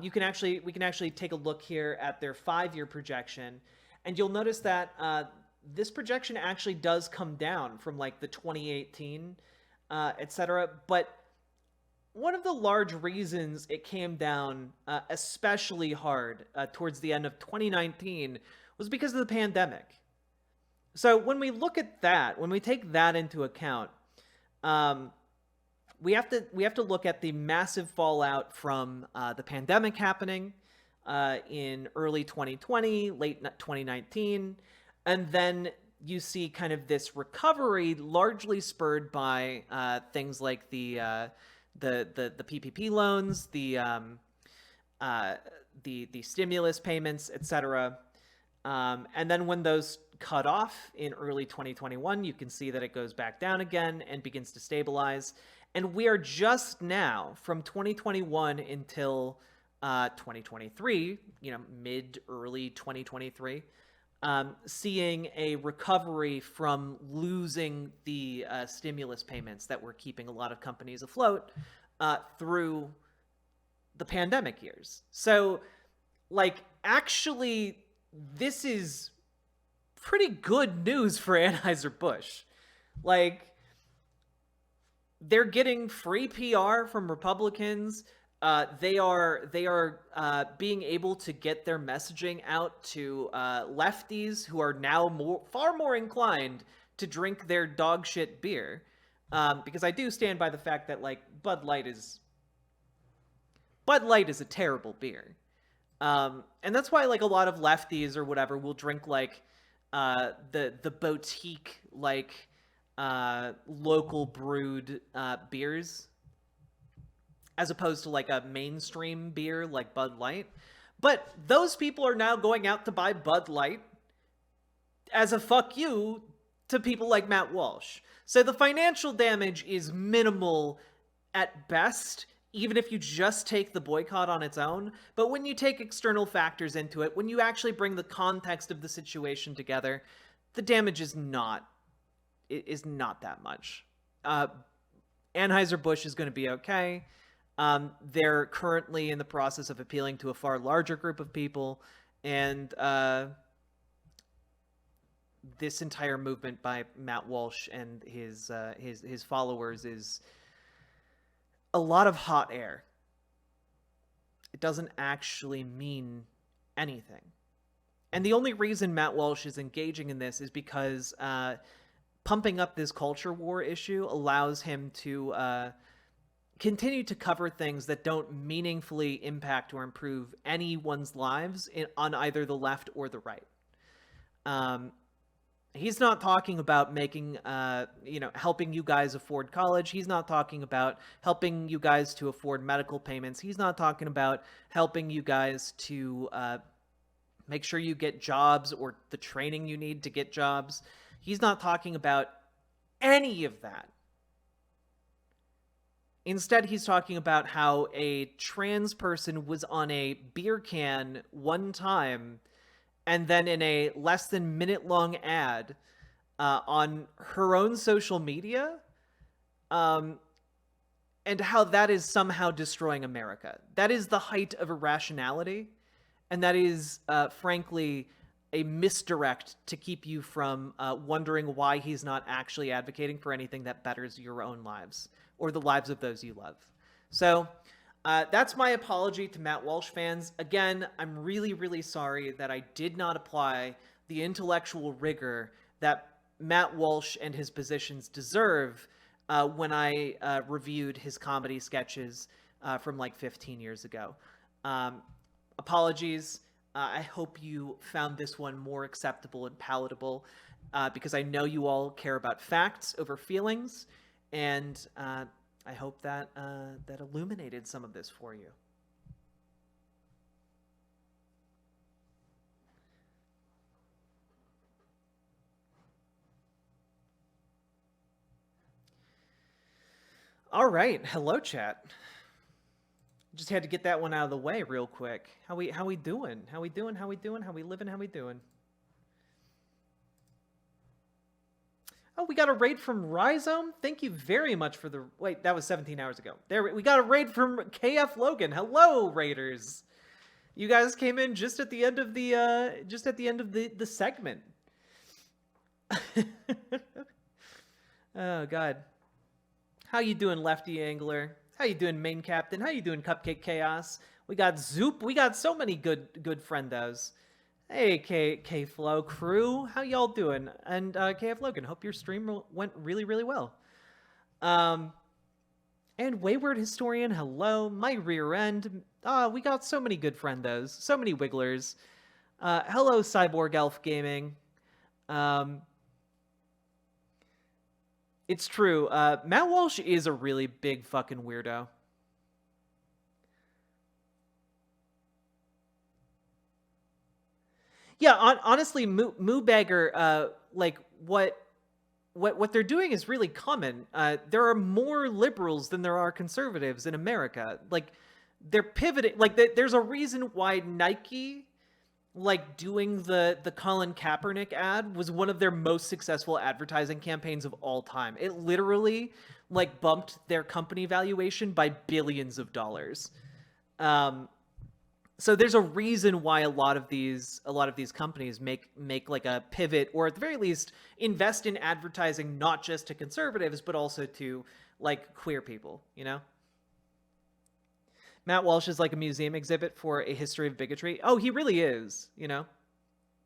We can actually take a look here at their 5-year projection, and you'll notice that this projection actually does come down from like the 2018, etc. But one of the large reasons it came down especially hard towards the end of 2019 was because of the pandemic. So when we look at that, when we take that into account, we have to look at the massive fallout from the pandemic happening in early 2020, late 2019, and then you see kind of this recovery largely spurred by things like the PPP loans, the stimulus payments, etc. And then when those cut off in early 2021, you can see that it goes back down again and begins to stabilize. And we are just now, from 2021 until 2023, early 2023, seeing a recovery from losing the stimulus payments that were keeping a lot of companies afloat through the pandemic years. So, actually, this is pretty good news for Anheuser-Busch. They're getting free PR from Republicans. They are being able to get their messaging out to lefties who are now far more inclined to drink their dog shit beer. Because I do stand by the fact that Bud Light is a terrible beer. And that's why a lot of lefties or whatever will drink the boutique local brewed beers, as opposed to a mainstream beer like Bud Light. But those people are now going out to buy Bud Light as a fuck you to people like Matt Walsh. So the financial damage is minimal at best, even if you just take the boycott on its own. But when you take external factors into it, when you actually bring the context of the situation together, the damage is not that much. Anheuser-Busch is going to be okay. They're currently in the process of appealing to a far larger group of people, and this entire movement by Matt Walsh and his followers is a lot of hot air. It doesn't actually mean anything. And the only reason Matt Walsh is engaging in this is because pumping up this culture war issue allows him to continue to cover things that don't meaningfully impact or improve anyone's lives on either the left or the right. He's not talking about making, helping you guys afford college. He's not talking about helping you guys to afford medical payments. He's not talking about helping you guys to make sure you get jobs or the training you need to get jobs. He's not talking about any of that. Instead, he's talking about how a trans person was on a beer can one time, and then in a less than minute-long ad on her own social media, and how that is somehow destroying America. That is the height of irrationality, and that is, frankly, a misdirect to keep you from wondering why he's not actually advocating for anything that betters your own lives or the lives of those you love. So that's my apology to Matt Walsh fans. Again, I'm really, really sorry that I did not apply the intellectual rigor that Matt Walsh and his positions deserve when I reviewed his comedy sketches from 15 years ago. Apologies. I hope you found this one more acceptable and palatable, because I know you all care about facts over feelings, and I hope that that illuminated some of this for you. All right, hello chat. Just had to get that one out of the way real quick. How we doing? How we doing? How we doing? How we living? How we doing? Oh, we got a raid from Rhizome. Thank you very much for the... Wait, that was 17 hours ago. There, we got a raid from KF Logan. Hello, raiders. You guys came in just at the end of the segment. Oh God. How you doing, Lefty Angler? How you doing, Main Captain? How you doing, Cupcake Chaos? We got Zoop. We got so many good friendos. Hey, K Flow crew, how y'all doing? And KF Logan, hope your stream went really, really well. And Wayward Historian, hello. My rear end. We got so many good friendos, so many wigglers. Hello, Cyborg Elf Gaming. It's true. Matt Walsh is a really big fucking weirdo. Yeah, honestly, Moo Bagger, like what they're doing is really common. There are more liberals than there are conservatives in America. Like they're pivoting. Like there's a reason why Nike, like doing the Colin Kaepernick ad, was one of their most successful advertising campaigns of all time. It literally like bumped their company valuation by billions of dollars. So there's a reason why a lot of these companies make like a pivot, or at the very least invest in advertising, not just to conservatives but also to like queer people, you know? Matt Walsh is like a museum exhibit for a history of bigotry. Oh, he really is, you know?